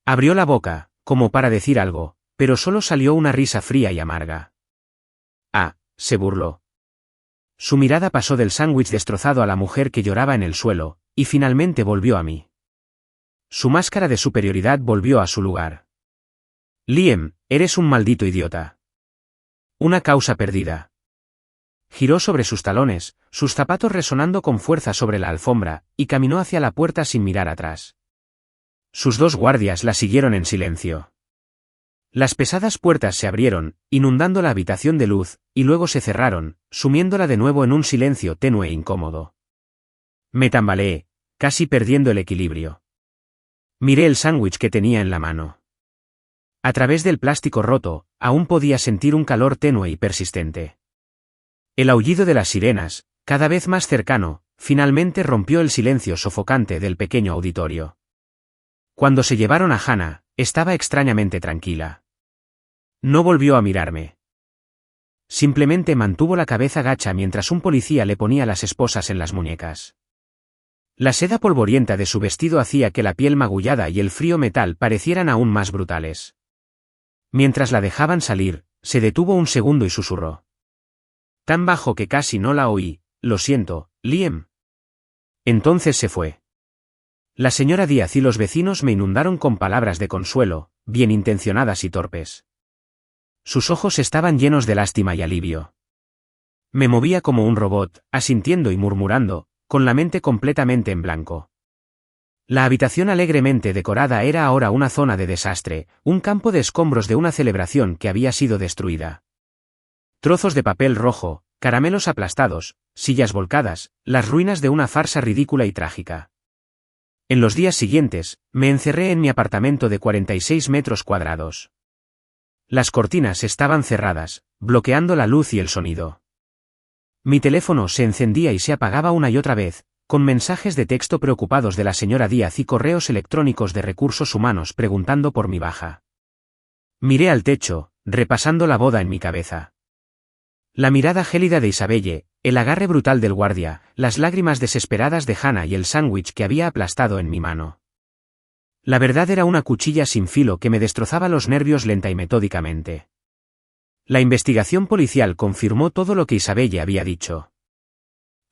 Abrió la boca, como para decir algo, pero solo salió una risa fría y amarga. Ah, se burló. Su mirada pasó del sándwich destrozado a la mujer que lloraba en el suelo, y finalmente volvió a mí. Su máscara de superioridad volvió a su lugar. Liam, eres un maldito idiota. Una causa perdida. Giró sobre sus talones, sus zapatos resonando con fuerza sobre la alfombra, y caminó hacia la puerta sin mirar atrás. Sus 2 guardias la siguieron en silencio. Las pesadas puertas se abrieron, inundando la habitación de luz, y luego se cerraron, sumiéndola de nuevo en un silencio tenue e incómodo. Me tambaleé, casi perdiendo el equilibrio. Miré el sándwich que tenía en la mano. A través del plástico roto, aún podía sentir un calor tenue y persistente. El aullido de las sirenas, cada vez más cercano, finalmente rompió el silencio sofocante del pequeño auditorio. Cuando se llevaron a Hannah, estaba extrañamente tranquila. No volvió a mirarme. Simplemente mantuvo la cabeza gacha mientras un policía le ponía las esposas en las muñecas. La seda polvorienta de su vestido hacía que la piel magullada y el frío metal parecieran aún más brutales. Mientras la dejaban salir, se detuvo un segundo y susurró. Tan bajo que casi no la oí, lo siento, Liam. Entonces se fue. La señora Díaz y los vecinos me inundaron con palabras de consuelo, bien intencionadas y torpes. Sus ojos estaban llenos de lástima y alivio. Me movía como un robot, asintiendo y murmurando, con la mente completamente en blanco. La habitación alegremente decorada era ahora una zona de desastre, un campo de escombros de una celebración que había sido destruida. Trozos de papel rojo, caramelos aplastados, sillas volcadas, las ruinas de una farsa ridícula y trágica. En los días siguientes, me encerré en mi apartamento de 46 metros cuadrados. Las cortinas estaban cerradas, bloqueando la luz y el sonido. Mi teléfono se encendía y se apagaba una y otra vez, con mensajes de texto preocupados de la señora Díaz y correos electrónicos de recursos humanos preguntando por mi baja. Miré al techo, repasando la boda en mi cabeza. La mirada gélida de Isabelle, el agarre brutal del guardia, las lágrimas desesperadas de Hannah y el sándwich que había aplastado en mi mano. La verdad era una cuchilla sin filo que me destrozaba los nervios lenta y metódicamente. La investigación policial confirmó todo lo que Isabelle había dicho.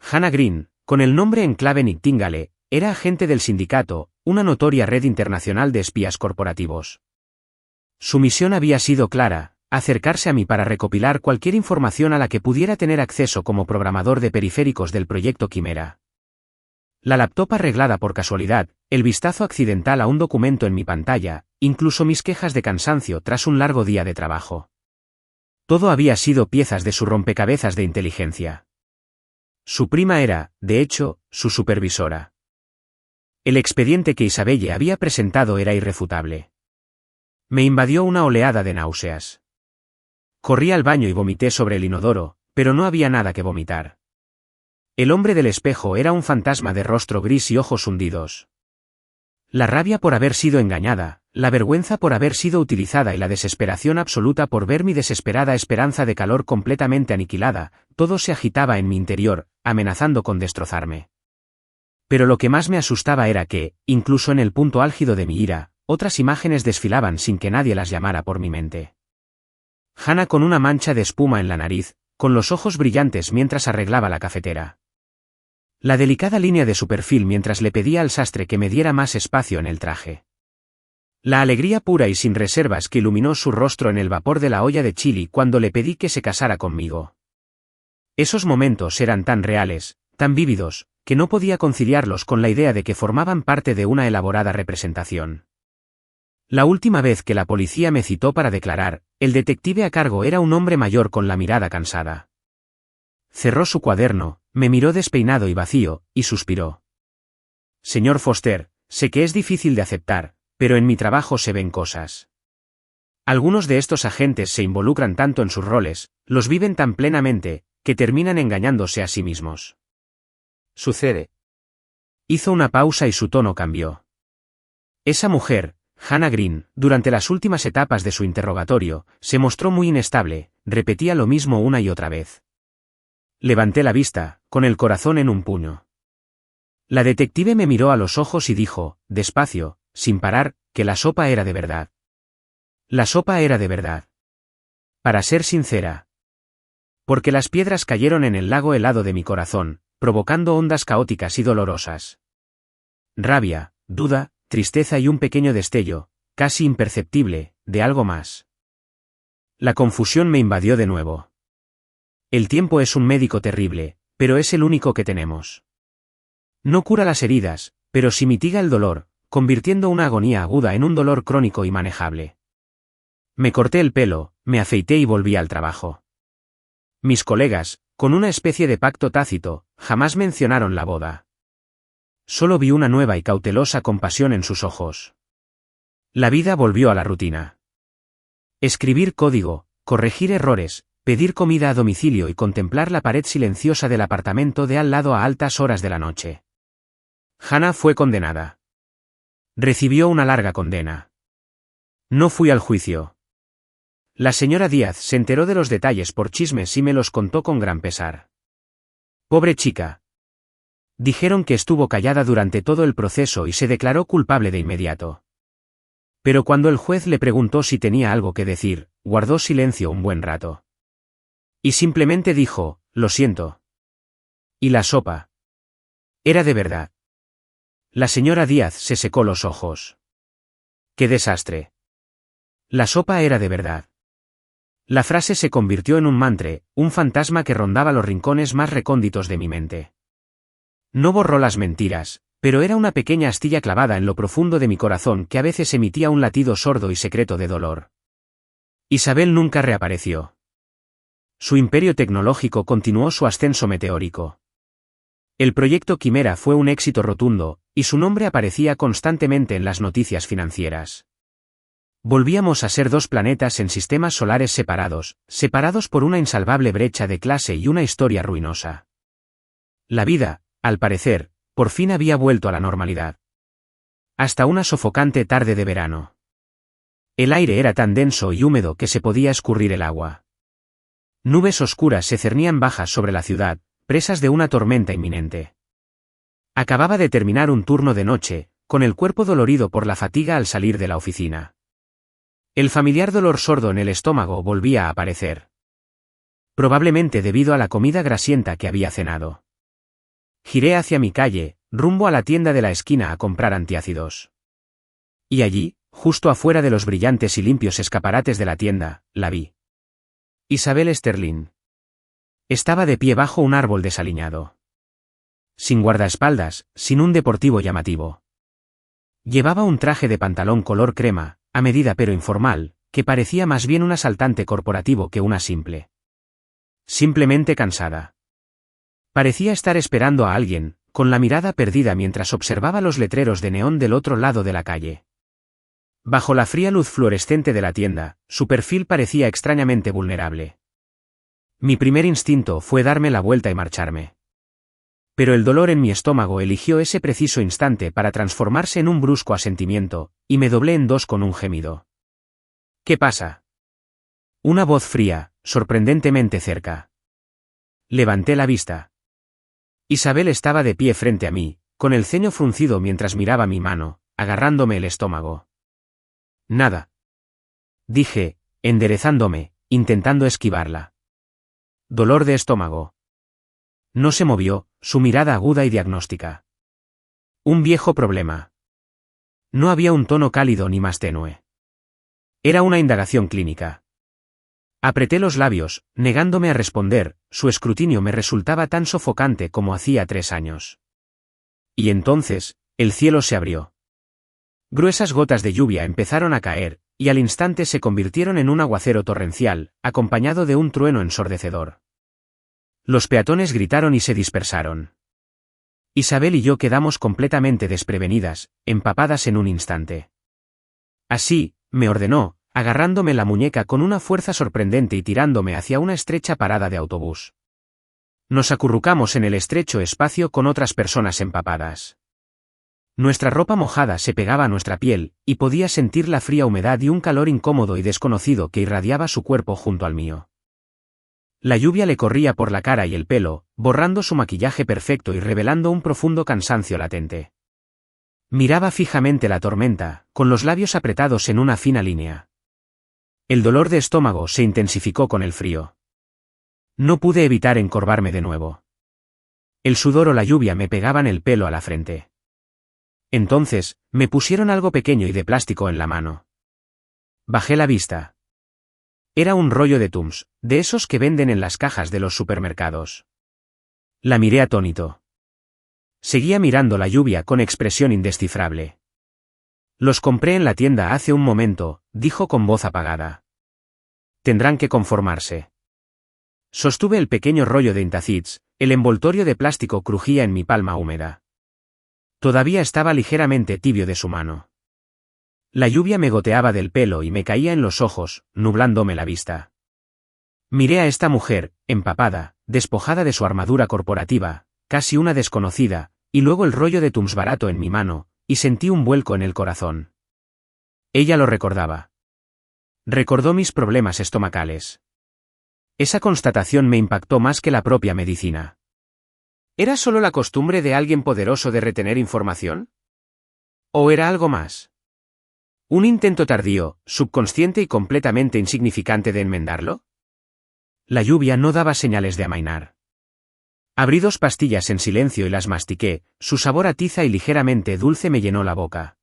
Hannah Green, con el nombre en clave Nightingale, era agente del sindicato, una notoria red internacional de espías corporativos. Su misión había sido clara: acercarse a mí para recopilar cualquier información a la que pudiera tener acceso como programador de periféricos del proyecto Quimera. La laptop arreglada por casualidad, el vistazo accidental a un documento en mi pantalla, incluso mis quejas de cansancio tras un largo día de trabajo. Todo había sido piezas de su rompecabezas de inteligencia. Su prima era, de hecho, su supervisora. El expediente que Isabelle había presentado era irrefutable. Me invadió una oleada de náuseas. Corrí al baño y vomité sobre el inodoro, pero no había nada que vomitar. El hombre del espejo era un fantasma de rostro gris y ojos hundidos. La rabia por haber sido engañada, la vergüenza por haber sido utilizada y la desesperación absoluta por ver mi desesperada esperanza de calor completamente aniquilada, todo se agitaba en mi interior, amenazando con destrozarme. Pero lo que más me asustaba era que, incluso en el punto álgido de mi ira, otras imágenes desfilaban sin que nadie las llamara por mi mente. Hannah con una mancha de espuma en la nariz, con los ojos brillantes mientras arreglaba la cafetera. La delicada línea de su perfil mientras le pedía al sastre que me diera más espacio en el traje. La alegría pura y sin reservas que iluminó su rostro en el vapor de la olla de chili cuando le pedí que se casara conmigo. Esos momentos eran tan reales, tan vívidos, que no podía conciliarlos con la idea de que formaban parte de una elaborada representación. La última vez que la policía me citó para declarar, el detective a cargo era un hombre mayor con la mirada cansada. Cerró su cuaderno, me miró despeinado y vacío, y suspiró. Señor Foster, sé que es difícil de aceptar, pero en mi trabajo se ven cosas. Algunos de estos agentes se involucran tanto en sus roles, los viven tan plenamente, que terminan engañándose a sí mismos. Sucede. Hizo una pausa y su tono cambió. Esa mujer, Hannah Green, durante las últimas etapas de su interrogatorio, se mostró muy inestable, repetía lo mismo una y otra vez. Levanté la vista, con el corazón en un puño. La detective me miró a los ojos y dijo, despacio, sin parar, que la sopa era de verdad. La sopa era de verdad. Para ser sincera. Porque las piedras cayeron en el lago helado de mi corazón, provocando ondas caóticas y dolorosas. Rabia, duda, tristeza y un pequeño destello, casi imperceptible, de algo más. La confusión me invadió de nuevo. El tiempo es un médico terrible, pero es el único que tenemos. No cura las heridas, pero sí mitiga el dolor, convirtiendo una agonía aguda en un dolor crónico y manejable. Me corté el pelo, me afeité y volví al trabajo. Mis colegas, con una especie de pacto tácito, jamás mencionaron la boda. Solo vi una nueva y cautelosa compasión en sus ojos. La vida volvió a la rutina. Escribir código, corregir errores, pedir comida a domicilio y contemplar la pared silenciosa del apartamento de al lado a altas horas de la noche. Hannah fue condenada. Recibió una larga condena. No fui al juicio. La señora Díaz se enteró de los detalles por chismes y me los contó con gran pesar. Pobre chica. Dijeron que estuvo callada durante todo el proceso y se declaró culpable de inmediato. Pero cuando el juez le preguntó si tenía algo que decir, guardó silencio un buen rato. Y simplemente dijo, lo siento. ¿Y la sopa? Era de verdad. La señora Díaz se secó los ojos. ¡Qué desastre! La sopa era de verdad. La frase se convirtió en un mantra, un fantasma que rondaba los rincones más recónditos de mi mente. No borró las mentiras, pero era una pequeña astilla clavada en lo profundo de mi corazón que a veces emitía un latido sordo y secreto de dolor. Isabel nunca reapareció. Su imperio tecnológico continuó su ascenso meteórico. El proyecto Quimera fue un éxito rotundo, y su nombre aparecía constantemente en las noticias financieras. Volvíamos a ser dos planetas en sistemas solares separados por una insalvable brecha de clase y una historia ruinosa. La vida, al parecer, por fin había vuelto a la normalidad. Hasta una sofocante tarde de verano. El aire era tan denso y húmedo que se podía escurrir el agua. Nubes oscuras se cernían bajas sobre la ciudad, presas de una tormenta inminente. Acababa de terminar un turno de noche, con el cuerpo dolorido por la fatiga al salir de la oficina. El familiar dolor sordo en el estómago volvía a aparecer. Probablemente debido a la comida grasienta que había cenado. Giré hacia mi calle, rumbo a la tienda de la esquina a comprar antiácidos. Y allí, justo afuera de los brillantes y limpios escaparates de la tienda, la vi. Isabel Sterling. Estaba de pie bajo un árbol desaliñado. Sin guardaespaldas, sin un deportivo llamativo. Llevaba un traje de pantalón color crema, a medida pero informal, que parecía más bien un asaltante corporativo que una simple. Simplemente cansada. Parecía estar esperando a alguien, con la mirada perdida mientras observaba los letreros de neón del otro lado de la calle. Bajo la fría luz fluorescente de la tienda, su perfil parecía extrañamente vulnerable. Mi primer instinto fue darme la vuelta y marcharme. Pero el dolor en mi estómago eligió ese preciso instante para transformarse en un brusco asentimiento, y me doblé en dos con un gemido. ¿Qué pasa? Una voz fría, sorprendentemente cerca. Levanté la vista. Isabel estaba de pie frente a mí, con el ceño fruncido mientras miraba mi mano, agarrándome el estómago. Nada. Dije, enderezándome, intentando esquivarla. Dolor de estómago. No se movió, su mirada aguda y diagnóstica. Un viejo problema. No había un tono cálido ni más tenue. Era una indagación clínica. Apreté los labios, negándome a responder, su escrutinio me resultaba tan sofocante como hacía 3 años. Y entonces, el cielo se abrió. Gruesas gotas de lluvia empezaron a caer, y al instante se convirtieron en un aguacero torrencial, acompañado de un trueno ensordecedor. Los peatones gritaron y se dispersaron. Isabel y yo quedamos completamente desprevenidas, empapadas en un instante. Así, me ordenó, agarrándome la muñeca con una fuerza sorprendente y tirándome hacia una estrecha parada de autobús. Nos acurrucamos en el estrecho espacio con otras personas empapadas. Nuestra ropa mojada se pegaba a nuestra piel, y podía sentir la fría humedad y un calor incómodo y desconocido que irradiaba su cuerpo junto al mío. La lluvia le corría por la cara y el pelo, borrando su maquillaje perfecto y revelando un profundo cansancio latente. Miraba fijamente la tormenta, con los labios apretados en una fina línea. El dolor de estómago se intensificó con el frío. No pude evitar encorvarme de nuevo. El sudor o la lluvia me pegaban el pelo a la frente. Entonces, me pusieron algo pequeño y de plástico en la mano. Bajé la vista. Era un rollo de Tums, de esos que venden en las cajas de los supermercados. La miré atónito. Seguía mirando la lluvia con expresión indescifrable. Los compré en la tienda hace un momento, dijo con voz apagada. Tendrán que conformarse. Sostuve el pequeño rollo de Intacids, el envoltorio de plástico crujía en mi palma húmeda. Todavía estaba ligeramente tibio de su mano. La lluvia me goteaba del pelo y me caía en los ojos, nublándome la vista. Miré a esta mujer, empapada, despojada de su armadura corporativa, casi una desconocida, y luego el rollo de Tums barato en mi mano, y sentí un vuelco en el corazón. Ella lo recordaba. Recordó mis problemas estomacales. Esa constatación me impactó más que la propia medicina. ¿Era solo la costumbre de alguien poderoso de retener información? ¿O era algo más? ¿Un intento tardío, subconsciente y completamente insignificante de enmendarlo? La lluvia no daba señales de amainar. Abrí 2 pastillas en silencio y las mastiqué, su sabor a tiza y ligeramente dulce me llenó la boca.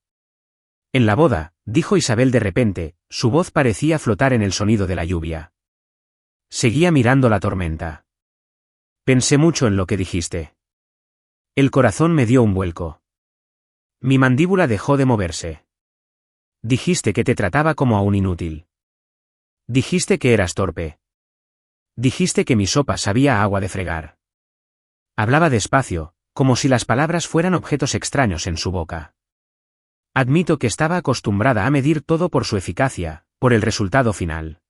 En la boda, dijo Isabel de repente, su voz parecía flotar en el sonido de la lluvia. Seguía mirando la tormenta. Pensé mucho en lo que dijiste. El corazón me dio un vuelco. Mi mandíbula dejó de moverse. Dijiste que te trataba como a un inútil. Dijiste que eras torpe. Dijiste que mi sopa sabía a agua de fregar. Hablaba despacio, como si las palabras fueran objetos extraños en su boca. Admito que estaba acostumbrada a medir todo por su eficacia, por el resultado final.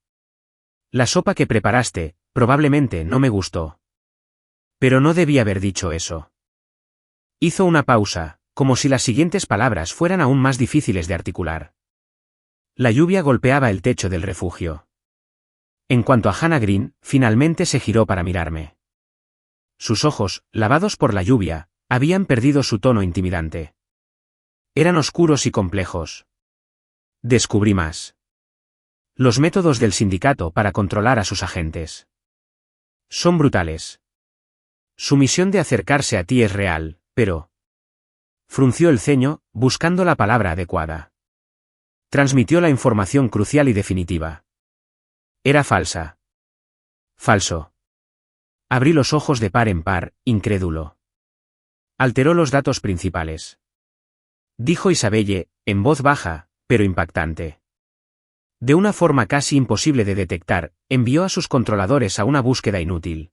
La sopa que preparaste, probablemente no me gustó. Pero no debía haber dicho eso. Hizo una pausa, como si las siguientes palabras fueran aún más difíciles de articular. La lluvia golpeaba el techo del refugio. En cuanto a Hannah Green, finalmente se giró para mirarme. Sus ojos, lavados por la lluvia, habían perdido su tono intimidante. Eran oscuros y complejos. Descubrí más. Los métodos del sindicato para controlar a sus agentes. Son brutales. Su misión de acercarse a ti es real, pero... Frunció el ceño, buscando la palabra adecuada. Transmitió la información crucial y definitiva. Era falsa. Falso. Abrí los ojos de par en par, incrédulo. Alteró los datos principales. Dijo Isabelle, en voz baja, pero impactante. De una forma casi imposible de detectar, envió a sus controladores a una búsqueda inútil.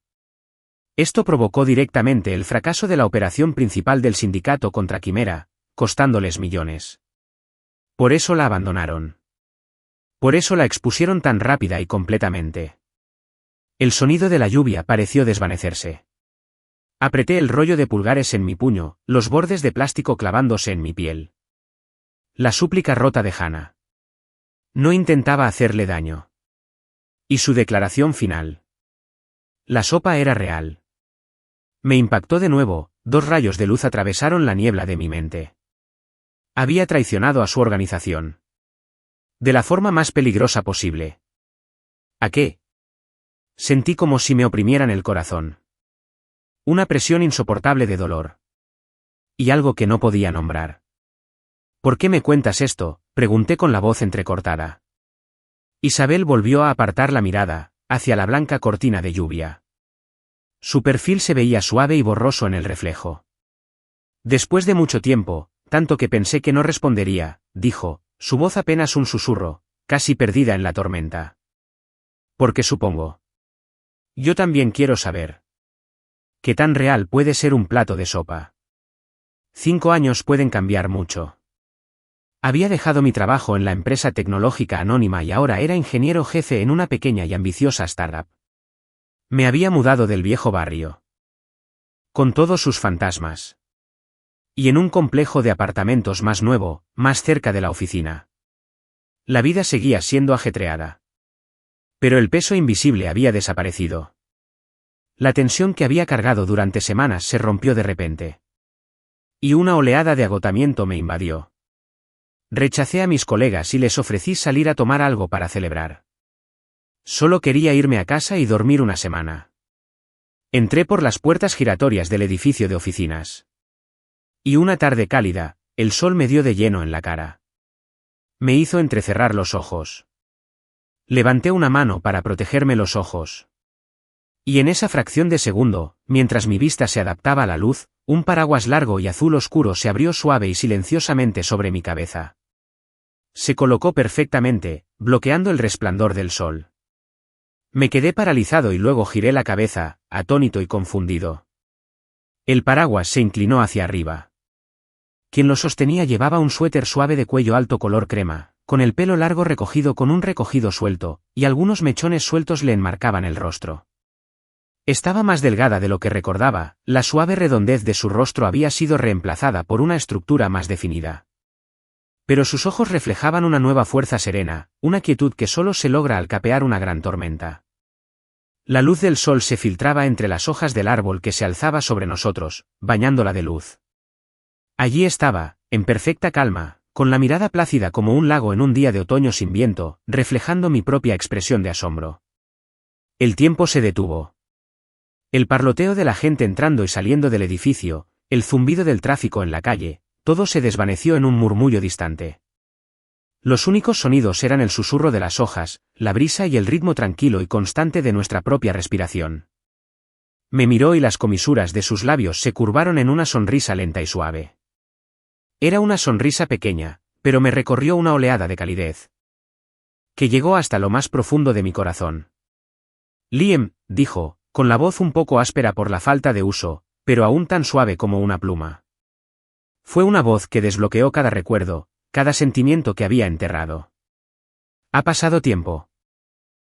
Esto provocó directamente el fracaso de la operación principal del sindicato contra Quimera, costándoles millones. Por eso la abandonaron. Por eso la expusieron tan rápida y completamente. El sonido de la lluvia pareció desvanecerse. Apreté el rollo de pulgares en mi puño, los bordes de plástico clavándose en mi piel. La súplica rota de Hannah. No intentaba hacerle daño. Y su declaración final. La sopa era real. Me impactó de nuevo, 2 rayos de luz atravesaron la niebla de mi mente. Había traicionado a su organización. De la forma más peligrosa posible. ¿A qué? Sentí como si me oprimieran el corazón. Una presión insoportable de dolor. Y algo que no podía nombrar. ¿Por qué me cuentas esto?, pregunté con la voz entrecortada. Isabel volvió a apartar la mirada, hacia la blanca cortina de lluvia. Su perfil se veía suave y borroso en el reflejo. Después de mucho tiempo, tanto que pensé que no respondería, dijo, su voz apenas un susurro, casi perdida en la tormenta. Porque supongo. Yo también quiero saber. ¿Qué tan real puede ser un plato de sopa? 5 años pueden cambiar mucho. Había dejado mi trabajo en la empresa tecnológica anónima y ahora era ingeniero jefe en una pequeña y ambiciosa startup. Me había mudado del viejo barrio. Con todos sus fantasmas. Y en un complejo de apartamentos más nuevo, más cerca de la oficina. La vida seguía siendo ajetreada. Pero el peso invisible había desaparecido. La tensión que había cargado durante semanas se rompió de repente. Y una oleada de agotamiento me invadió. Rechacé a mis colegas y les ofrecí salir a tomar algo para celebrar. Solo quería irme a casa y dormir una semana. Entré por las puertas giratorias del edificio de oficinas. Y una tarde cálida, el sol me dio de lleno en la cara. Me hizo entrecerrar los ojos. Levanté una mano para protegerme los ojos. Y en esa fracción de segundo, mientras mi vista se adaptaba a la luz, un paraguas largo y azul oscuro se abrió suave y silenciosamente sobre mi cabeza. Se colocó perfectamente, bloqueando el resplandor del sol. Me quedé paralizado y luego giré la cabeza, atónito y confundido. El paraguas se inclinó hacia arriba. Quien lo sostenía llevaba un suéter suave de cuello alto color crema, con el pelo largo recogido con un recogido suelto, y algunos mechones sueltos le enmarcaban el rostro. Estaba más delgada de lo que recordaba, la suave redondez de su rostro había sido reemplazada por una estructura más definida. Pero sus ojos reflejaban una nueva fuerza serena, una quietud que solo se logra al capear una gran tormenta. La luz del sol se filtraba entre las hojas del árbol que se alzaba sobre nosotros, bañándola de luz. Allí estaba, en perfecta calma, con la mirada plácida como un lago en un día de otoño sin viento, reflejando mi propia expresión de asombro. El tiempo se detuvo. El parloteo de la gente entrando y saliendo del edificio, el zumbido del tráfico en la calle, todo se desvaneció en un murmullo distante. Los únicos sonidos eran el susurro de las hojas, la brisa y el ritmo tranquilo y constante de nuestra propia respiración. Me miró y las comisuras de sus labios se curvaron en una sonrisa lenta y suave. Era una sonrisa pequeña, pero me recorrió una oleada de calidez, que llegó hasta lo más profundo de mi corazón. Liam, dijo, con la voz un poco áspera por la falta de uso, pero aún tan suave como una pluma. Fue una voz que desbloqueó cada recuerdo, cada sentimiento que había enterrado. Ha pasado tiempo.